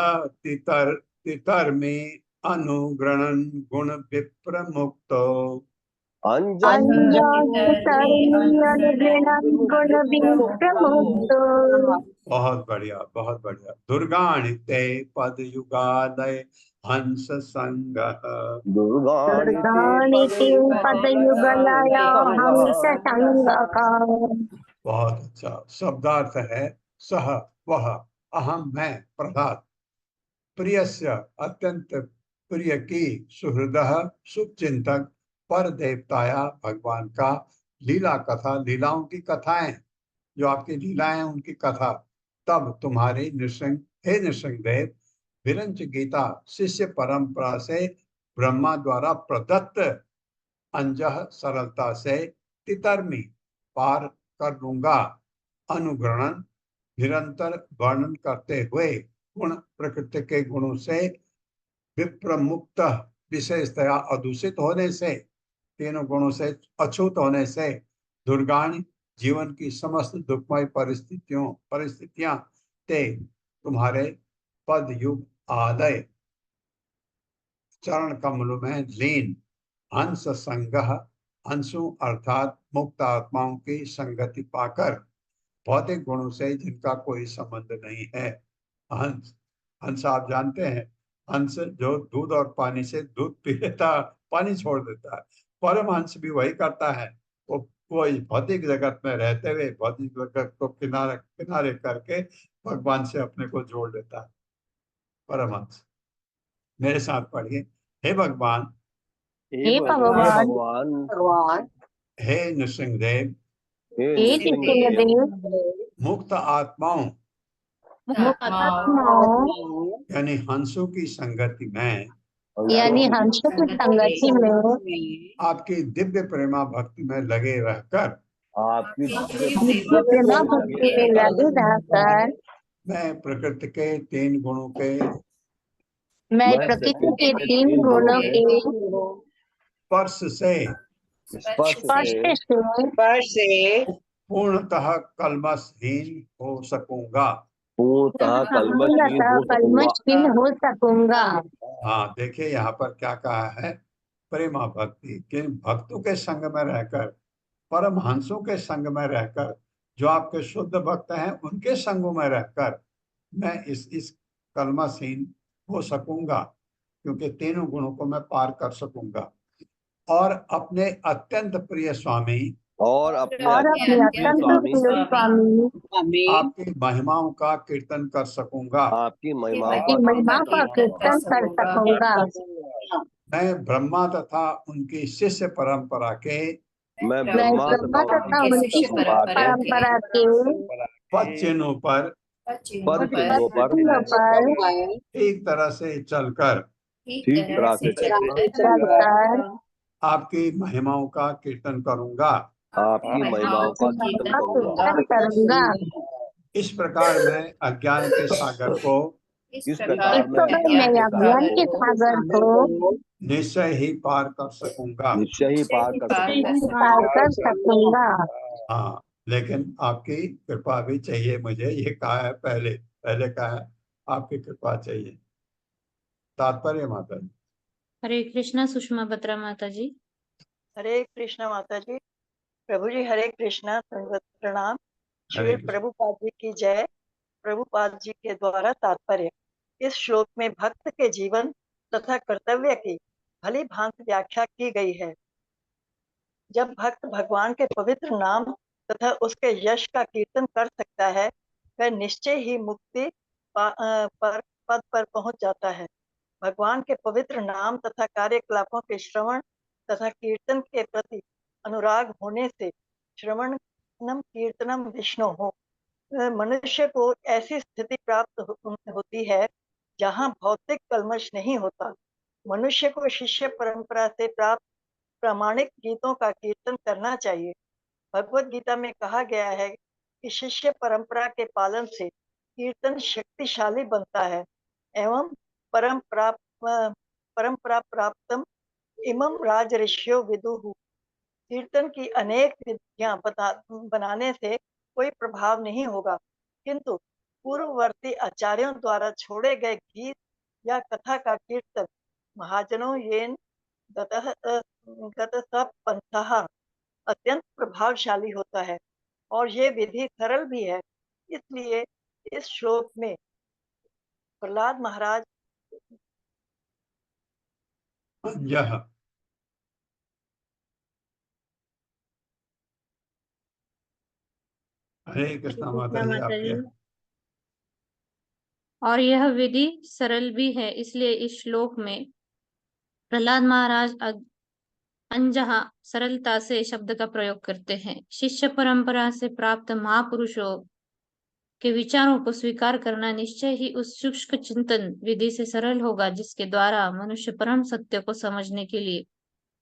तितर, तितर में अनुग्रहण गुण विप्र मुक्तो। अंजन अंजन तरणी अनुगुण गुण विप्रमुक्तो। बहुत बढ़िया, बहुत बढ़िया। दुर्गाणिते पद युगालय हंस संग। दुर्गाणिते पदयुगलया हंस संगका। बहुत अच्छा। शब्दार्थ है सह, वह, अहम मैं, प्रहलाद, प्रियस्य अत्यंत प्रिय की, सुहृद शुभ चिंतक, पर देवताया भगवान का, लीला कथा लीलाओं की कथाएं, जो आपकी लीलाएं उनकी कथा, तब तुम्हारी नृसिंह, हे नृसिंह देव, विरंच गीता शिष्य परंपरा से ब्रह्मा द्वारा प्रदत्त, अंजह सरलता से, तितरमी पार कर लूंगा। अनुग्रहण निरंतर वर्णन करते हुए गुण प्रकृति के गुणों से विप्रमुक्त, विशेषतया अदूषित होने से, तीनों गुणों से अछूत होने से दुर्गाणी जीवन की समस्त दुखमय परिस्थितियां ते तुम्हारे पद युग आलय चरण कमलों में लीन हंस संग, हंसों अर्थात मुक्त आत्माओं की संगति पाकर भौतिक गुणों से जिनका कोई संबंध नहीं है। हंस, हंस आप जानते हैं, हंस जो दूध और पानी से दूध पी लेता, पानी छोड़ देता है। परमहंस भी वही करता है। वो भौतिक जगत में रहते हुए भौतिक जगत को किनारे किनारे करके भगवान से अपने को जोड़ लेता है। परमहंस मेरे साथ पढ़िए। हे भगवान, हे भगवान, भगवान, हे नृसिंहदेव, हे हे नृसिंहदेव, नृसिंहदेव, मुक्त आत्माओं मुक्त आत्माओं यानी हंसों की संगति में, यानी हंसों की संगति में आपकी दिव्य प्रेमा भक्ति में लगे रहकर आपकी नित्य प्रेमा भक्ति में लगे रहकर मैं प्रकृति के 3 गुणों के मैं प्रकृति के 3 गुणों के स्पर्श से स्पर्श से पूर्णतः कलमशहीन हो सकूंगा। पूर्णतः कलमशहीन हो सकूंगा। हाँ, देखिए यहाँ पर क्या कहा है। प्रेमा भक्ति, किन भक्तों के संग में रहकर, परमहंसों के संग में रहकर, जो आपके शुद्ध भक्त हैं उनके संगों में रहकर मैं इस कलमशहीन हो सकूंगा, क्योंकि तीनों गुणों को मैं पार कर सकूंगा और अपने अत्यंत प्रिय स्वामी और अपने अत्यंत प्रिय स्वामी आपकी महिमाओं का कीर्तन कर सकूंगा। आपकी महिमा का कीर्तन कर सकूंगा। मैं ब्रह्मा तथा उनकी शिष्य परंपरा के मैं ब्रह्मा तथा उनकी परंपरा के पद चिन्हों पर एक तरह से चलकर चलकर आपकी महिमाओं का कीर्तन करूंगा। आपकी महिमाओं का कीर्तन करूंगा। इस प्रकार मैं अज्ञान के सागर को इस प्रकार मैं अज्ञान के सागर को निश्चय ही पार कर सकूंगा। निश्चय ही पार कर सकूंगा। हाँ, लेकिन आपकी कृपा भी चाहिए मुझे। ये कहा है पहले कहा है आपकी कृपा चाहिए। तात्पर्य माता जी। हरे कृष्णा। सुषमा बत्रा माता जी। हरे कृष्णा माता जी। प्रभु जी हरे कृष्णा, प्रणाम। श्री हरे कृष्ण। प्रभुपाद जी की जय। प्रभुपाद जी के द्वारा तात्पर्य। इस श्लोक में भक्त के जीवन तथा कर्तव्य की भली भांति व्याख्या की गई है। जब भक्त भगवान के पवित्र नाम तथा उसके यश का कीर्तन कर सकता है, वह निश्चय ही मुक्ति पद पर पहुंच जाता है। भगवान के पवित्र नाम तथा कार्यकलापों के श्रवण तथा कीर्तन के प्रति अनुराग होने से श्रवणम कीर्तनम विष्णु हो मनुष्य को ऐसी स्थिति प्राप्त होती है जहां भौतिक कल्मश नहीं होता। मनुष्य को शिष्य परंपरा से प्राप्त प्रामाणिक गीतों का कीर्तन करना चाहिए। भगवत गीता में कहा गया है कि शिष्य परंपरा के पालन से कीर्तन शक्तिशाली बनता है एवं परंपरा प्राप्तम इमं राज ऋषियो विदुहु। कीर्तन की अनेक विधियां बनाने से कोई प्रभाव नहीं होगा, किंतु पूर्ववर्ती आचार्यों द्वारा छोड़े गए गीत या कथा का कीर्तन महाजनों येन गतः पंथः अत्यंत प्रभावशाली होता है और ये विधि सरल भी है। इसलिए इस श्लोक में प्रहलाद महाराज यह हरे कृष्णा माता जी। आपके और यह विधि सरल भी है, इसलिए इस श्लोक में प्रहलाद महाराज अनजहा सरलता से शब्द का प्रयोग करते हैं। शिष्य परंपरा से प्राप्त महापुरुषों के विचारों को स्वीकार करना निश्चय ही उस सूक्ष्म चिंतन विधि से सरल होगा, जिसके द्वारा मनुष्य परम सत्य को समझने के लिए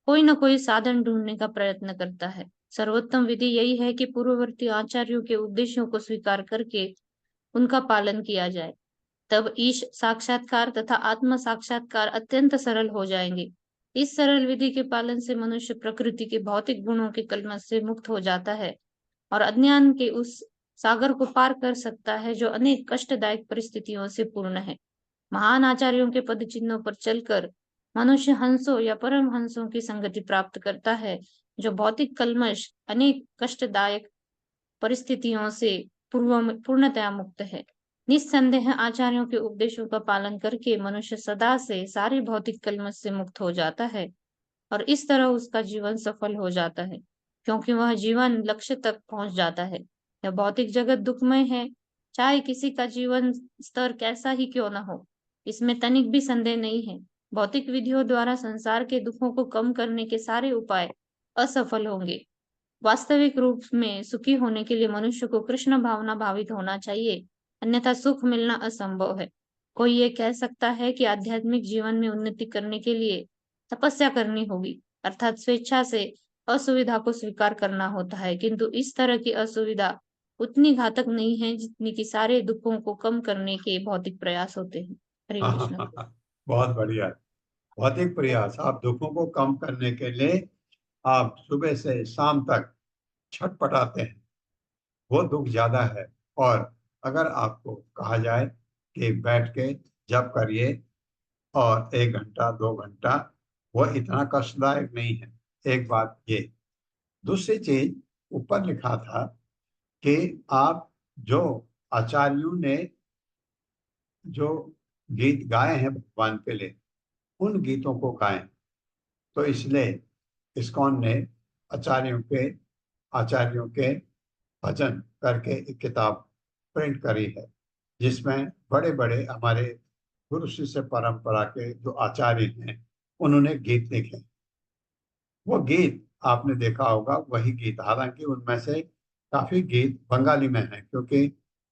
कोई न कोई साधन ढूंढने का प्रयत्न करता है। सर्वोत्तम विधि यही है कि पूर्ववर्ती आचार्यों के उद्देश्यों को स्वीकार करके उनका पालन किया जाए। तब ईश साक्षात्कार तथा आत्म साक्षात्कार अत्यंत सरल हो जाएंगे। इस सरल विधि के पालन से मनुष्य प्रकृति के भौतिक गुणों के कलमश से मुक्त हो जाता है और अज्ञान के उस सागर को पार कर सकता है जो अनेक कष्टदायक परिस्थितियों से पूर्ण है। महान आचार्यों के पद चिन्हों पर चलकर मनुष्य हंसों या परम हंसों की संगति प्राप्त करता है, जो भौतिक कलमश अनेक कष्टदायक परिस्थितियों से पूर्णतया मुक्त है। निस्संदेह आचार्यों के उपदेशों का पालन करके मनुष्य सदा से सारे भौतिक कलमश से मुक्त हो जाता है और इस तरह उसका जीवन सफल हो जाता है, क्योंकि वह जीवन लक्ष्य तक पहुंच जाता है। यह भौतिक जगत दुखमय है, चाहे किसी का जीवन स्तर कैसा ही क्यों न हो, इसमें तनिक भी संदेह नहीं है। भौतिक विधियों द्वारा संसार के दुखों को कम करने के सारे उपाय असफल होंगे। वास्तविक रूप में सुखी होने के लिए मनुष्य को कृष्ण भावना भावित होना चाहिए, अन्यथा सुख मिलना असंभव है। कोई ये कह सकता है कि आध्यात्मिक जीवन में उन्नति करने के लिए तपस्या करनी होगी, अर्थात स्वेच्छा से असुविधा को स्वीकार करना होता है, किंतु इस तरह की असुविधा उतनी घातक नहीं है जितनी कि सारे दुखों को कम करने के भौतिक प्रयास होते हैं। हरे कृष्ण। बहुत बढ़िया। भौतिक प्रयास, आप दुखों को कम करने के लिए आप सुबह से शाम तक छटपटाते हैं, वो दुख ज्यादा है। और अगर आपको कहा जाए कि बैठ के जप करिए और 1 घंटा 2 घंटा, वो इतना कष्टदायक नहीं है। एक बात ये। दूसरी चीज, ऊपर लिखा था कि आप जो आचार्यों ने जो गीत गाए हैं भगवान के लिए, उन गीतों को गाएं। तो इसलिए इस्कॉन ने आचार्यों के भजन करके एक किताब प्रिंट करी है, जिसमें बड़े बड़े हमारे गुरु शिष्य परंपरा के जो आचार्य हैं, उन्होंने गीत लिखे। वो गीत आपने देखा होगा, वही गीत, हालांकि उनमें से काफी गीत बंगाली में हैं, क्योंकि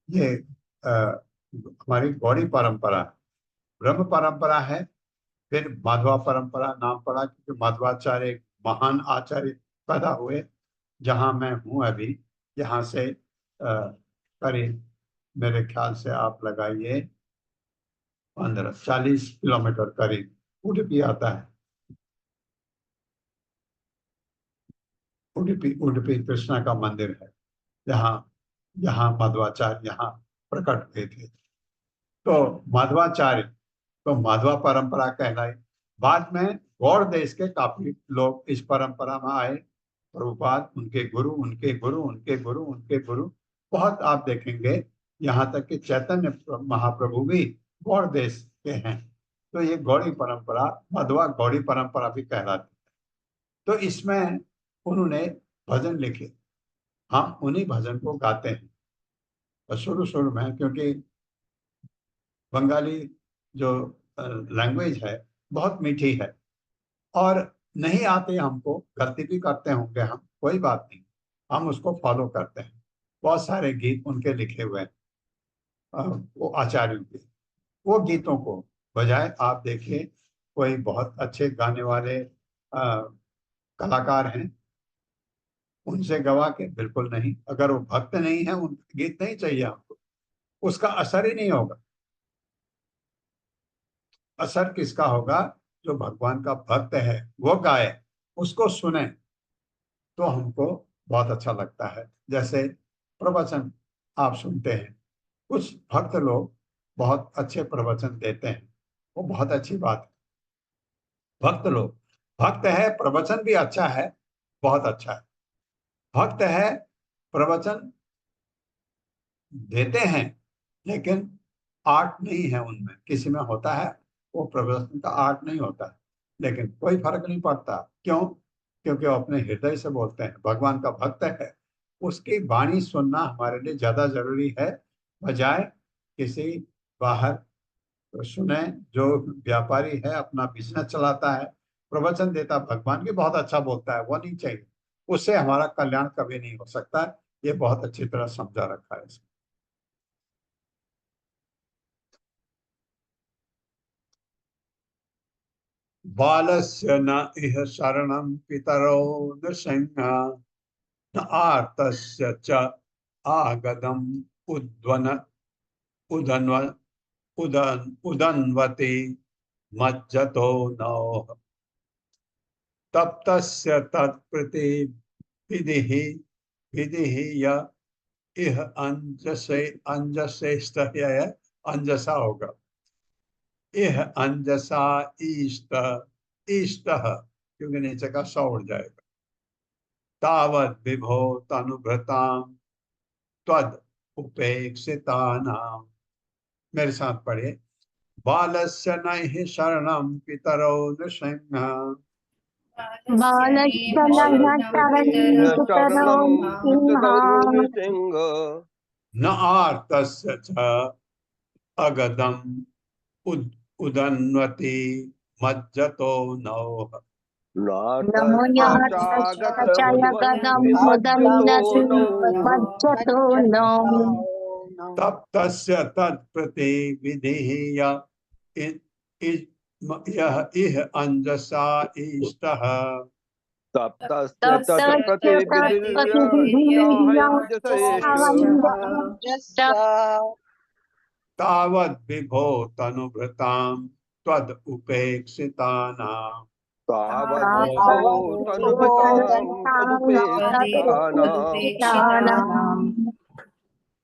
ये हमारी गौड़ी परंपरा, ब्रह्म परंपरा है। फिर माधवा परंपरा नाम पड़ा, क्योंकि माधवाचार्य एक महान आचार्य पैदा हुए जहां मैं हूं अभी। यहाँ से करीब, मेरे ख्याल से आप लगाइए 15-40 किलोमीटर करीब उडुपी आता है। उडुपी कृष्णा का मंदिर है, जहाँ माधवाचार्य यहाँ प्रकट हुए थे। तो माधवाचार्य तो माधवा परंपरा कहलाई। बाद में गौड़ देश के काफी लोग इस परंपरा में आए। प्रभुपाद, उनके गुरु, उनके गुरु, उनके गुरु, उनके गुरु, बहुत आप देखेंगे। यहाँ तक कि चैतन्य महाप्रभु भी गौड़ देश के हैं। तो ये गौड़ी परंपरा, मध्वा गौड़ी परंपरा भी कहलाती है। तो इसमें उन्होंने भजन लिखे, हम उन्हीं भजन को गाते हैं। और शुरू में, क्योंकि बंगाली जो लैंग्वेज है बहुत मीठी है, और नहीं आते हमको, गलती भी करते होंगे हम, कोई बात नहीं, हम उसको फॉलो करते हैं। बहुत सारे गीत उनके लिखे हुए हैं, वो आचार्यों के। वो गीतों को बजाय आप देखिए, कोई बहुत अच्छे गाने वाले कलाकार हैं, उनसे गवा के बिल्कुल नहीं। अगर वो भक्त नहीं है, उनका गीत नहीं चाहिए आपको, उसका असर ही नहीं होगा। असर किसका होगा? जो भगवान का भक्त है वो गाए, उसको सुने, तो हमको बहुत अच्छा लगता है। जैसे प्रवचन आप सुनते हैं, कुछ भक्त लोग बहुत अच्छे प्रवचन देते हैं, वो बहुत अच्छी बात है। भक्त लोग, भक्त है, प्रवचन भी अच्छा है, बहुत अच्छा है। भक्त है, प्रवचन देते हैं, लेकिन आर्ट नहीं है उनमें। किसी में होता है, वो प्रवचन का आर्ट नहीं होता है, लेकिन कोई फर्क नहीं पड़ता। क्यों? क्योंकि वो अपने हृदय से बोलते हैं, भगवान का भक्त है, उसकी वाणी सुनना हमारे लिए ज्यादा जरूरी है, बजाय किसी बाहर सुने। जो व्यापारी है, अपना बिजनेस चलाता है, प्रवचन देता, भगवान की बहुत अच्छा बोलता है, वो नहीं चाहिए। उससे हमारा कल्याण कभी नहीं हो सकता। ये बहुत अच्छी तरह समझा रखा है इसमें। बालस्य न इह शरणं पितरो न संज्ञा न आर्तस्य च आगदम उद्वन उदन्व उदन्वति मज्जतो नौः तप्तस्य तत्प्रति विधिः विधिः य इह अंजसे अंजसेष्टय अंजसा होगा इह अंजसा ईष्ट ईष्टः क्योंकि नीचे का स उड़ जाएगा तावत विभो तनुभृतां त्वद उपेक्षितानां मेरे साथ पढ़िए बालस्य नैहि शरणं पितरौ नृसिंह बालस्य नः शरणं पितरौ सिंहा न आर्तस्य च अगदम् उदन्वति मज्जतो नौः नमो यमस्य यगदं मुदन्नति मज्जतो नो तप्तस्य तत्प्रति विधिः यह इह अंजसा इष्टः तप्तस्य तावद् विभो तनुभृतां त्वद् उपेक्षितानां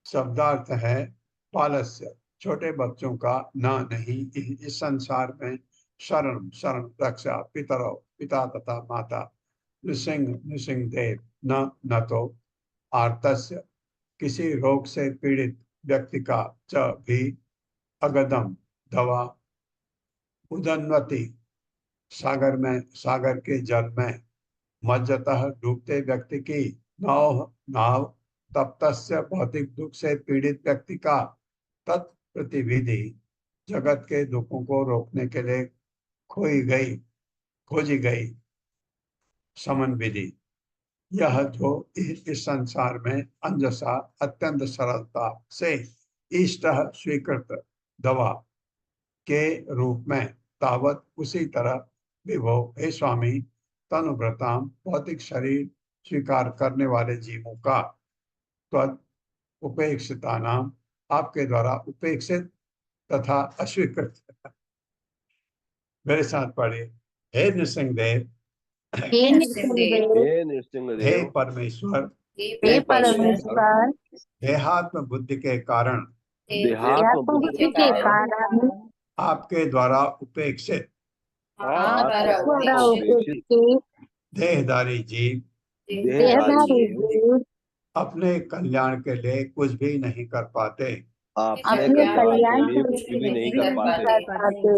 शब्दार्थ है बालस्य छोटे बच्चों का न नहीं इस संसार में शरण शरण रक्षा पितरो पिता तथा माता नृसिंह नृसिंह देव न तो आर्तस्य किसी रोग से पीड़ित व्यक्ति का च भी अगदम दवा उदन्वति सागर के जल में मज्जतः डूबते व्यक्ति की नाव तप्तस्य भौतिक दुख से पीड़ित व्यक्ति का तत्प्रतिविधि जगत के दुखों को रोकने के लिए खोजी गई समन विधि यह जो इस संसार में अंजसा अत्यंत सरलता से इष्ट स्वीकृत दवा के रूप में तावत उसी तरह विभो हे स्वामी तनुभृताम भौतिक शरीर स्वीकार करने वाले जीवों का त्वद उपेक्षिता नाम आपके द्वारा उपेक्षित तथा अस्वीकृत मेरे साथ पढ़े हे नृसिंहदेव हे परमेश्वर हे परमेश्वर देहात्म बुद्धि के कारण देहात्म बुद्धि के कारण आपके द्वारा उपेक्षित देहधारी जीव अपने कल्याण के लिए कुछ भी नहीं कर पाते अपने कल्याण के लिए नहीं कर पाते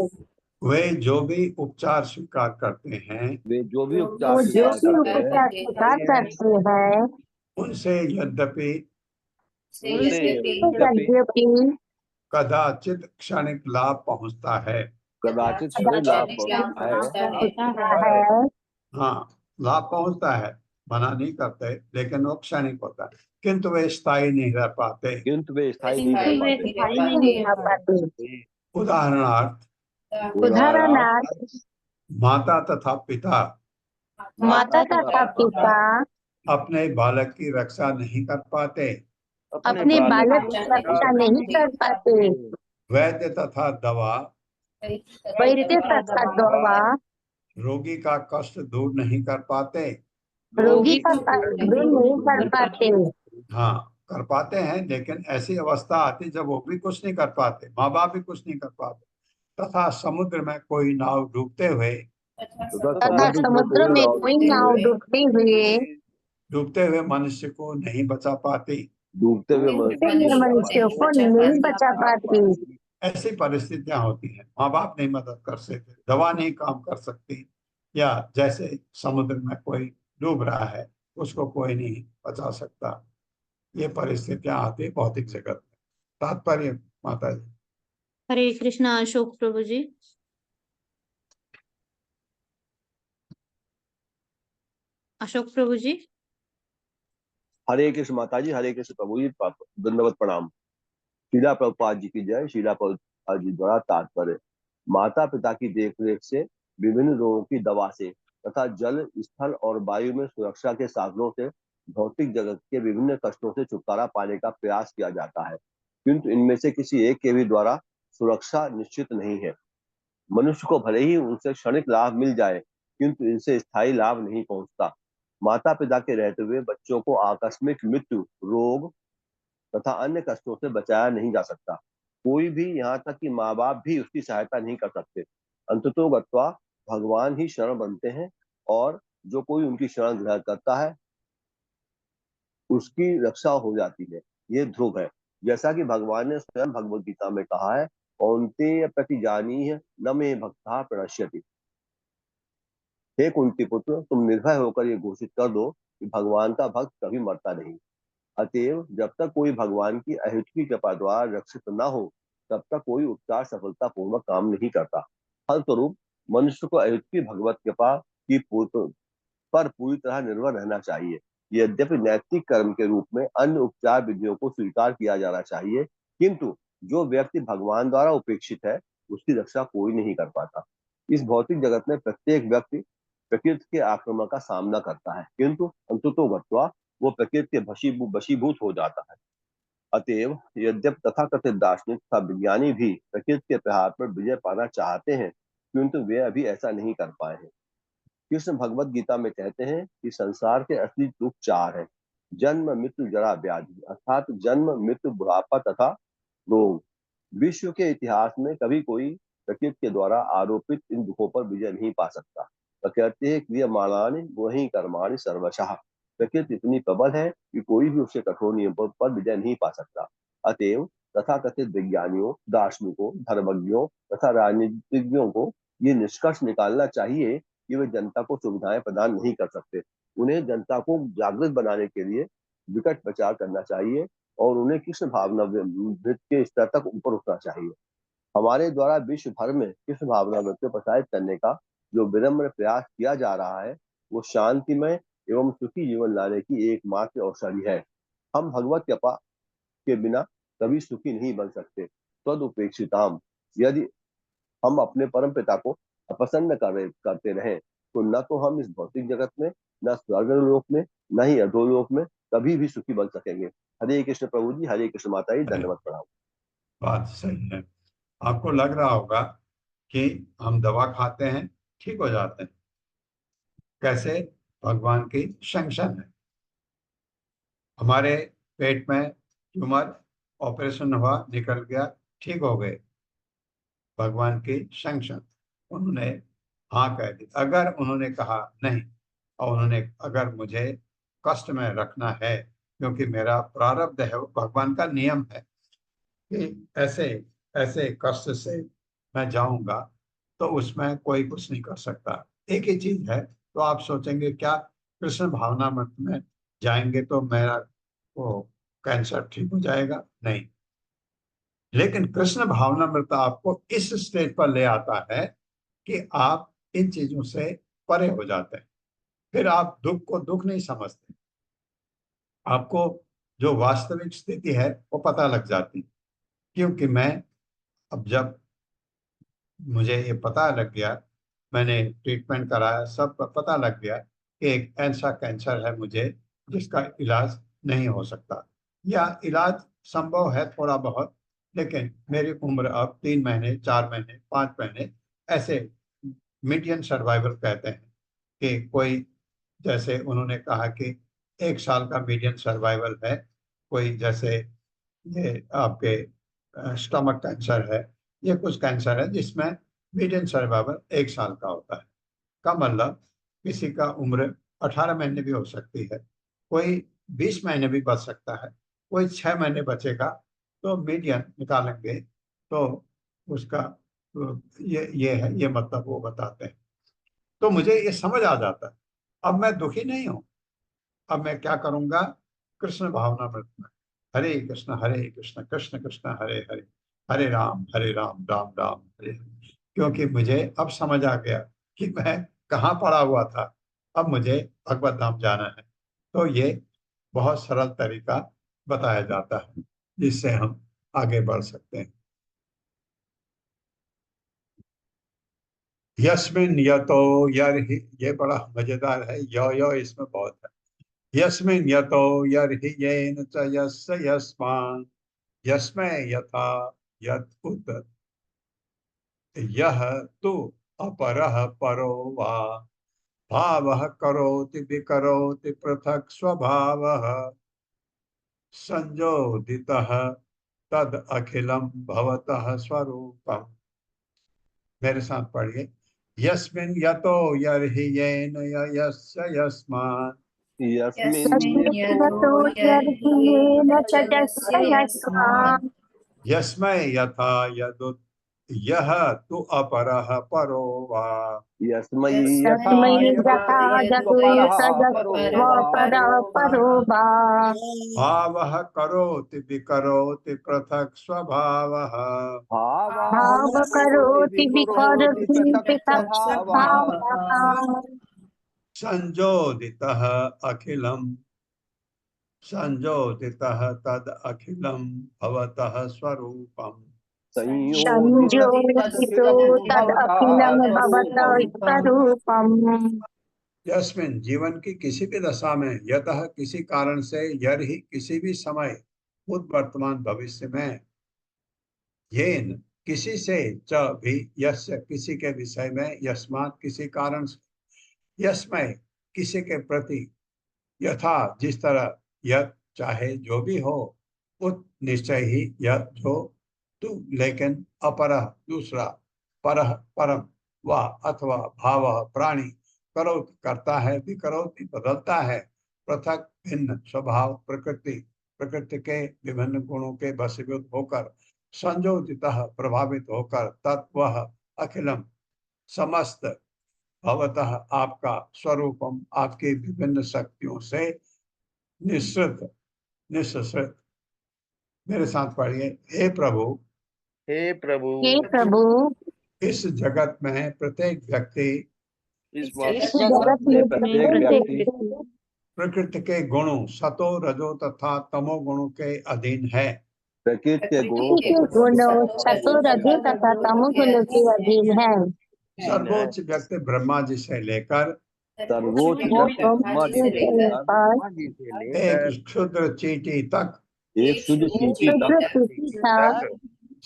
वे जो भी उपचार स्वीकार करते हैं वे जो भी वो उपचार जो स्वीकार भी करते हैं उपचार स्वीकार करते हैं उनसे यद्यपि यद्यपि कदाचित क्षणिक लाभ पहुंचता है कदाचित क्षणिक लाभ पहुंचता है हाँ लाभ पहुंचता है मना नहीं करते लेकिन वो क्षणिक होता है किंतु वे स्थायी नहीं रह पाते किंतु वे स्थायी नहीं रह पाते उदाहरणार्थ माता तथा पिता अपने बालक की रक्षा नहीं कर पाते अपने बालक की रक्षा नहीं कर पाते वैद्य तथा दवा वैद्य तथा दवा रोगी का कष्ट दूर नहीं कर पाते रोगी का कष्ट दूर नहीं कर पाते हाँ कर पाते हैं लेकिन ऐसी अवस्था आती जब वो भी कुछ नहीं कर पाते माँ बाप भी कुछ नहीं कर पाते तथा समुद्र में कोई नाव डूबते हुए डूबते हुए मनुष्य को नहीं बचा पाती डूबते हुए मनुष्य को नहीं बचा पाती ऐसी परिस्थितियां होती हैं माँ बाप नहीं मदद कर सकते दवा नहीं काम कर सकती या जैसे समुद्र में कोई डूब रहा है उसको कोई नहीं बचा सकता ये परिस्थितियां आती भौतिक जगत में तात्पर्य माता जी हरे कृष्णा अशोक प्रभु जी अशोक प्रभु जी हरे कृष्ण माता जी हरे कृष्ण प्रभु जी दंडवत प्रणाम शीला प्रभुपाद जी की जय शीला प्रभुपाद जी द्वारा तात्पर्य माता पिता की देखरेख से विभिन्न रोगों की दवा से तथा जल स्थल और वायु में सुरक्षा के साधनों से भौतिक जगत के विभिन्न कष्टों से छुटकारा पाने का प्रयास किया जाता है, किंतु इनमें से किसी एक के भी द्वारा सुरक्षा निश्चित नहीं है। मनुष्य को भले ही उनसे क्षणिक लाभ मिल जाए, किंतु इनसे स्थायी लाभ नहीं पहुंचता। माता पिता के रहते हुए बच्चों को आकस्मिक मृत्यु, रोग तथा अन्य कष्टों से बचाया नहीं जा सकता। कोई भी, यहाँ तक कि माँ बाप भी उसकी सहायता नहीं कर सकते। अंततोगत्वा भगवान ही शरण बनते हैं, और जो कोई उनकी शरण ग्रहण करता है उसकी रक्षा हो जाती है। ये ध्रुव है। जैसा कि भगवान ने स्वयं भगवत गीता में कहा है, कौन्तेय प्रतिजानीह न मे भक्ता प्रणश्यति। हे कुंती पुत्र, तुम निर्भय होकर ये घोषित कर दो कि भगवान का भक्त कभी मरता नहीं। अतएव जब तक कोई भगवान की अहितकी कृपा द्वारा रक्षित न हो, तब तक कोई उपचार सफलतापूर्वक काम नहीं करता। फलस्वरूप मनुष्य को अहितकी भगवत कृपा की पर पूरी तरह निर्भर रहना चाहिए। यद्यपि नैतिक कर्म के रूप में अन्य उपचार विधियों को स्वीकार किया जाना चाहिए, किंतु जो व्यक्ति भगवान द्वारा उपेक्षित है, उसकी रक्षा कोई नहीं कर पाता। इस भौतिक जगत में प्रत्येक व्यक्ति प्रकृति के आक्रमण का सामना करता है, किंतु अंततोगत्वा वो प्रकृति के वशीभूत हो जाता है। अतएव यद्यप तथाकथित दार्शनिक तथा विज्ञानी भी प्रकृति के प्रहार पर विजय पाना चाहते हैं, किंतु वे अभी ऐसा नहीं कर पाए हैं। कृष्ण भगवत गीता में कहते हैं कि संसार के असली दुख चार हैं: जन्म, मृत्यु, जरा, व्याधि, अर्थात जन्म, मृत्यु, बुढ़ापा तथा रोग। विश्व के इतिहास में कभी कोई प्रकृति के द्वारा आरोपित इन दुखों पर विजय नहीं पा सकता। प्रकृति है क्रियमाणानि वही कर्माणि सर्वशः। प्रकृति इतनी प्रबल है कि कोई भी उसके कठोर नियमों पर विजय नहीं पा सकता। अतएव तथाकथित विज्ञानियों, दार्शनिकों, धर्मज्ञों तथा राजनीतिज्ञों को ये निष्कर्ष निकालना चाहिए कि वे जनता को सुविधाएं प्रदान नहीं कर सकते। उन्हें जनता को जागृत बनाने के लिए विकट प्रचार करना चाहिए, और उन्हें कृष्ण भावना वृत्ति के स्तर तक ऊपर उठना चाहिए। हमारे द्वारा विश्व भर में कृष्ण भावना वृत्ति को प्रसारित करने का जो विनम्र प्रयास किया जा रहा है, वो शांतिमय एवं सुखी जीवन लाने की एकमात्र औषधि है। हम भगवत कृपा के बिना कभी सुखी नहीं बन सकते। तद उपेक्षिताम, यदि हम अपने परम पिता को अप्रसन्न करते रहें, तो न तो हम इस भौतिक जगत में, न स्वर्ग लोक में, न ही अधोलोक में कभी भी सुखी बन सकेंगे। हरे कृष्ण प्रभु जी, हरे कृष्ण माता जी, अरे, धन्यवाद प्रणाम। बात सही है। आपको लग रहा होगा कि हम दवा खाते हैं, ठीक हो जाते हैं। कैसे? भगवान की सैंक्शन है। हमारे पेट में ट्यूमर, ऑपरेशन हुआ, निकल गया, ठीक हो गए। भगवान की सैंक्शन। उन्होंने हाँ कह दी। अगर उन्होंने कहा नहीं, और उन्होंने अगर मुझे कष्ट में रखना है, क्योंकि मेरा प्रारब्ध है, वो भगवान का नियम है कि ऐसे ऐसे कष्ट से मैं जाऊंगा, तो उसमें कोई कुछ नहीं कर सकता। एक ही चीज है। तो आप सोचेंगे क्या कृष्ण भावनामृत में जाएंगे तो मेरा वो कैंसर ठीक हो जाएगा? नहीं। लेकिन कृष्ण भावनामृत आपको इस स्टेज पर ले आता है कि आप इन चीजों से परे हो जाते हैं। फिर आप दुख को दुख नहीं समझते। आपको जो वास्तविक स्थिति है वो पता लग जाती। क्योंकि मैं अब जब मुझे ये पता लग गया, मैंने ट्रीटमेंट कराया, सब पता लग गया कि एक ऐसा कैंसर है मुझे जिसका इलाज नहीं हो सकता, या इलाज संभव है थोड़ा बहुत, लेकिन मेरी उम्र अब 3 महीने, 4 महीने, 5 महीने, ऐसे मीडियन सर्वाइवल कहते हैं कि कोई, जैसे उन्होंने कहा कि 1 साल का मीडियन सर्वाइवल है। कोई जैसे ये आपके स्टमक कैंसर है, ये कुछ कैंसर है जिसमें मीडियन सर्वाइवल 1 साल का होता है। का मतलब किसी का उम्र 18 महीने भी हो सकती है, कोई 20 महीने भी बच सकता है, कोई 6 महीने बचेगा। तो मीडियन निकालेंगे तो उसका ये है, ये मतलब वो बताते हैं। तो मुझे ये समझ आ जाता है। अब मैं दुखी नहीं हूं। अब मैं क्या करूंगा? कृष्ण भावनामृत में हरे कृष्ण कृष्ण कृष्ण हरे हरे, हरे राम राम राम हरे हरे। क्योंकि मुझे अब समझ आ गया कि मैं कहाँ पड़ा हुआ था। अब मुझे भगवत धाम जाना है। तो ये बहुत सरल तरीका बताया जाता है जिससे हम आगे बढ़ सकते हैं। यस्मिन यतो यर, ये बड़ा मजेदार है। यो यो इसमें बहुत है। यस्मिन् यतो यर्हि येन च यस्य यस्मान् यस्मै यथा यत् उत यह तु अपरः परो वा भावः करोति विकरोति पृथक् स्वभावः संजोदितः तद अखिलम भवतः स्वरूपम। मेरे साथ पढ़िए। यस्मिन् यतो यर्हि येन यस्य यस्मान् यस्मिन् यतो यर्हि येन च तस्य यस्मात् यस्मै यथा यदुत यह तु अपरः परो वा यस्मै यथा तस्मै यथा यस्वपरः परो वा यतुस्तदस्वपरः परो वा भावः करोति विकरोति पृथक् स्वभावः भाव करोति विकरोति पृथक् स्वभावः स्वभावः संजोदितः अखिलम् संजोदितः तद अखिलम् भवतः स्वरूपम्। संयोजितो तद अखिलं भवतः स्वरूपम्। यस्मिन् जीवन की किसी भी दशा में यतः किसी कारण से यर्हि किसी भी समय भूत वर्तमान भविष्य में येन किसी से च भी यस्य किसी के विषय में यस्मात् किसी कारण से यस्मय किसी के प्रति यथा जिस तरह यत चाहे जो भी हो उत निश्चय ही यत जो तू लेकिन अपरह दूसरा परह परम व अथवा भाव प्राणी करोति करता है विकरोति बदलता है पृथक भिन्न स्वभाव प्रकृति प्रकृति के विभिन्न गुणों के वशीभूत होकर संयोजितः प्रभावित होकर तत्व अखिलम समस्त भवतः आपका स्वरूपम आपकी विभिन्न शक्तियों से निश्चित निश्चित। मेरे साथ पढ़िए। हे प्रभु हे प्रभु हे प्रभु इस जगत में प्रत्येक व्यक्ति इस जगत में प्रत्येक व्यक्ति प्रकृति के गुणों सतो रजो तथा तमो गुणों के अधीन है। प्रकृति के गुणों के गुणों सतो रजो तथा तमो गुणों के अधीन है। सर्वोच्च व्यक्ति ब्रह्मा जी से लेकर सर्वोच्च व्यक्ति ब्रह्मा जी से लेकर एक क्षुद्र चींटी तक एक शुद्ध चींटी तक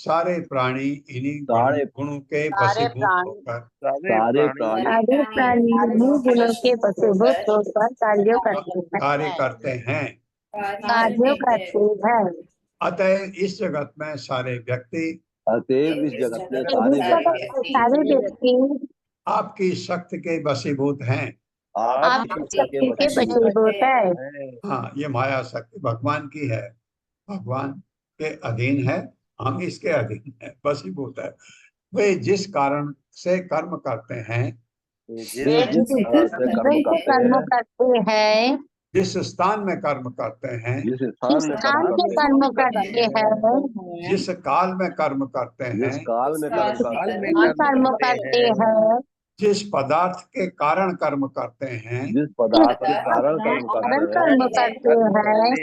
सारे प्राणी इन्हीं सारे गुणों के वशीभूत होकर सारे प्राणी सारे प्राणी इन्हीं गुणों के वशीभूत होकर कार्यों कार्य करते हैं। अतः इस जगत में सारे व्यक्ति अतएव इस जगत में सारे व्यक्ति आपकी शक्ति के वशीभूत हैं। आपकी शक्ति के वशीभूत है। हाँ, ये माया शक्ति भगवान की है, भगवान के अधीन है, हम इसके अधीन है, वशीभूत है। वे जिस कारण से कर्म करते हैं कर्म करते हैं जिस स्थान में कर्म करते हैं जिस स्थान में कर्म करते हैं जिस काल में कर्म करते हैं कर्म करते हैं जिस पदार्थ के कारण कर्म करते हैं जिस पदार्थ के कारण कर्म करते हैं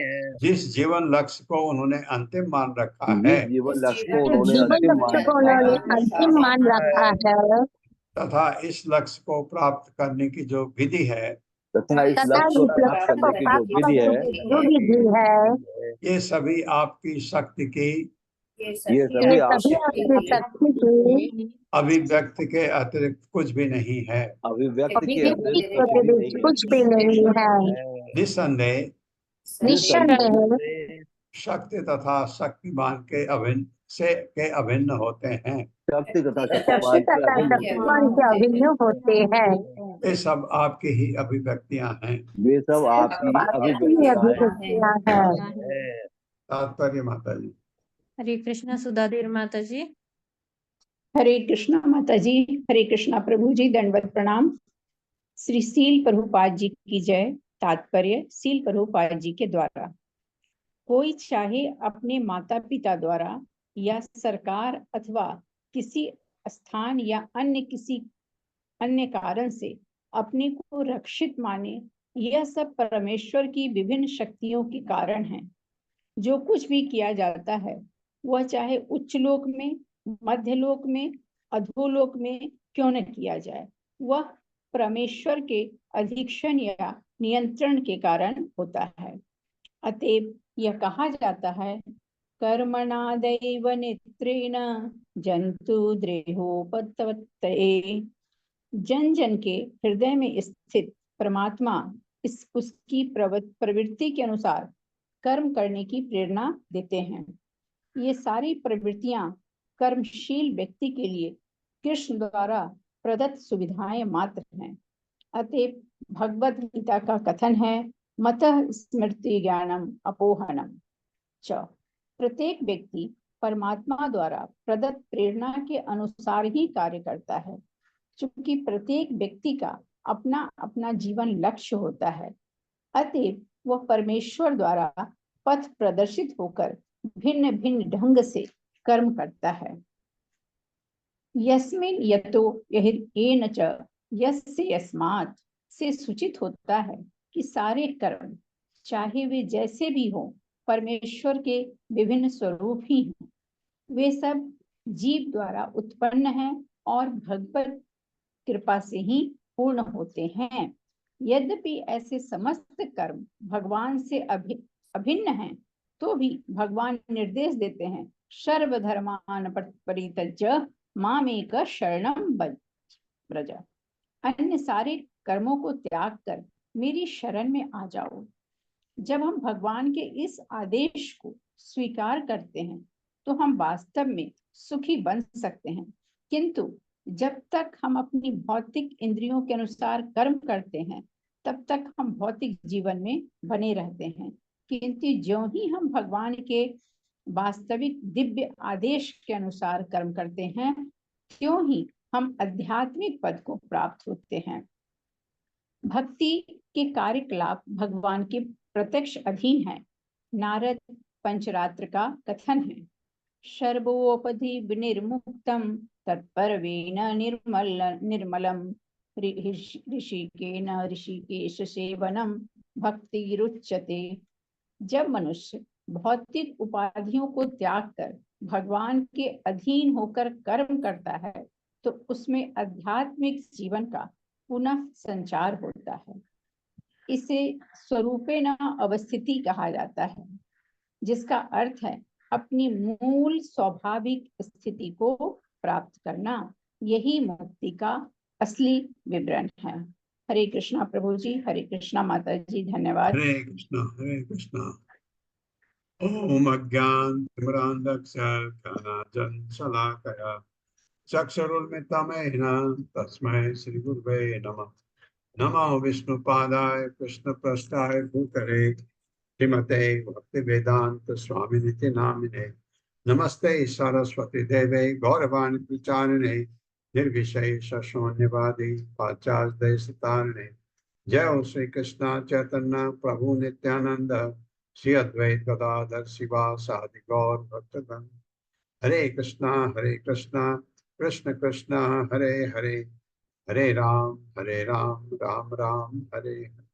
जिस जीवन लक्ष्य को उन्होंने अंतिम मान रखा है जीवन लक्ष्य को उन्होंने अंतिम मान रखा है तथा इस लक्ष्य को प्राप्त करने की जो विधि है तथा इस लक्ष्य को प्राप्त करने की जो विधि है ये सभी आपकी शक्ति की ये सभी आपकी शक्ति की अभिव्यक्ति के अतिरिक्त कुछ भी नहीं है। अभिव्यक्ति के अतिरिक्त कुछ भी नहीं है। निसंदेह शक्ति तथा शक्तिमान के अभिन्न होते हैं। शक्ति तथा शक्तिमान के अभिन्न होते हैं। ये सब आपकी ही अभिव्यक्तियां हैं। वे सब आपकी अभिव्यक्तियां हैं। तात्पर्य माता जी। हरे कृष्णा सुधादेव माता जी। हरे कृष्णा माता जी। हरे कृष्णा प्रभु जी। दंडवत प्रणाम। श्री सील प्रभुपाद जी की जय। तात्पर्य सील प्रभुपाद जी के द्वारा कोई चाहे अपने माता पिता द्वारा या सरकार अथवा किसी स्थान या किसी अन्य कारण से अपने को रक्षित माने, यह सब परमेश्वर की विभिन्न शक्तियों के कारण है। जो कुछ भी किया जाता है वह चाहे उच्च लोक में, मध्य लोक में, अधोलोक में क्यों न किया जाए, वह परमेश्वर के अधीक्षण या नियंत्रण के कारण होता है। अतएव यह कहा जाता है, कर्मणादैव नेत्रेण जंतु द्रेहोपतवत्तये। जन जन के हृदय में स्थित परमात्मा उसकी प्रवृत्ति के अनुसार कर्म करने की प्रेरणा देते हैं। ये सारी प्रवृत्तियां कर्मशील व्यक्ति के लिए कृष्ण द्वारा प्रदत्त सुविधाएं मात्र हैं। अतएव भगवद गीता का कथन है, मतः स्मृति ज्ञानम अपोहनम च। प्रत्येक व्यक्ति परमात्मा द्वारा प्रदत्त प्रेरणा के अनुसार ही कार्य करता है। चूंकि प्रत्येक व्यक्ति का अपना अपना जीवन लक्ष्य होता है, अतएव वह परमेश्वर द्वारा पथ प्रदर्शित होकर भिन्न भिन्न ढंग से कर्म करता है। यस्मिन यतो येन च यस्य यस्मात् से सूचित होता है कि सारे कर्म, चाहे वे जैसे भी हो, परमेश्वर के विभिन्न स्वरूप ही हैं। वे सब जीव द्वारा उत्पन्न हैं और भगवत कृपा से ही पूर्ण होते हैं। यद्यपि ऐसे समस्त कर्म भगवान से अभिन्न हैं, तो भी भगवान निर्देश देते हैं, सर्वधर्मान परित्यज्य मामेक शरणं व्रज। अन्य सारे कर्मों को त्याग कर मेरी शरण में आ जाओ। जब हम भगवान के इस आदेश को स्वीकार करते हैं तो हम वास्तव में सुखी बन सकते हैं। किंतु जब तक हम अपनी भौतिक इंद्रियों के अनुसार कर्म करते हैं, तब तक हम भौतिक जीवन में बने रहते हैं। किंतु ज्यों ही हम भगवान के वास्तविक दिव्य आदेश के अनुसार कर्म करते हैं, त्यों ही हम आध्यात्मिक पद को प्राप्त होते हैं। भक्ति के कार्यकलाप भगवान के प्रत्यक्ष अधीन है। नारद पंचरात्र का कथन है, सर्वोपधि विनिर्मुक्तम तत्परवेन निर्मलम ऋषिकेन ऋषिकेश सेवनम भक्तिरुच्यते। जब मनुष्य भौतिक उपाधियों को त्याग कर भगवान के अधीन होकर कर्म करता है, तो उसमें आध्यात्मिक जीवन का पुनः संचार होता है। इसे स्वरूपेण अवस्थिति कहा जाता है, जिसका अर्थ है अपनी मूल स्वाभाविक स्थिति को प्राप्त करना। यही मुक्ति का असली विवरण है। हरे कृष्णा प्रभु जी, हरे कृष्णा माता जी, धन्यवाद। हरे कृष्णा, हरे कृष्णा। ओम अज्ञानतिमिरान्धस्य ज्ञानाञ्जनशलाकया चक्षुरुन्मिलितं तस्मै श्रीगुरुवे नमः। नमो विष्णुपादाय कृष्णप्रेष्ठाय भूतले श्रीमते भक्तिवेदांत स्वामिनिति नामिने। नमस्ते सरस्वती देवे गौरवाणी प्रचारिणे निर्विशेष शून्यवादी पाश्चात्य देशतारिणे। जय श्री कृष्ण चैतन्य प्रभु नित्यानंद श्री अद्वैत गदाधर शिवासादि गौर भक्तगण। हरे कृष्णा कृष्ण कृष्ण हरे हरे, हरे राम राम राम हरे हरे।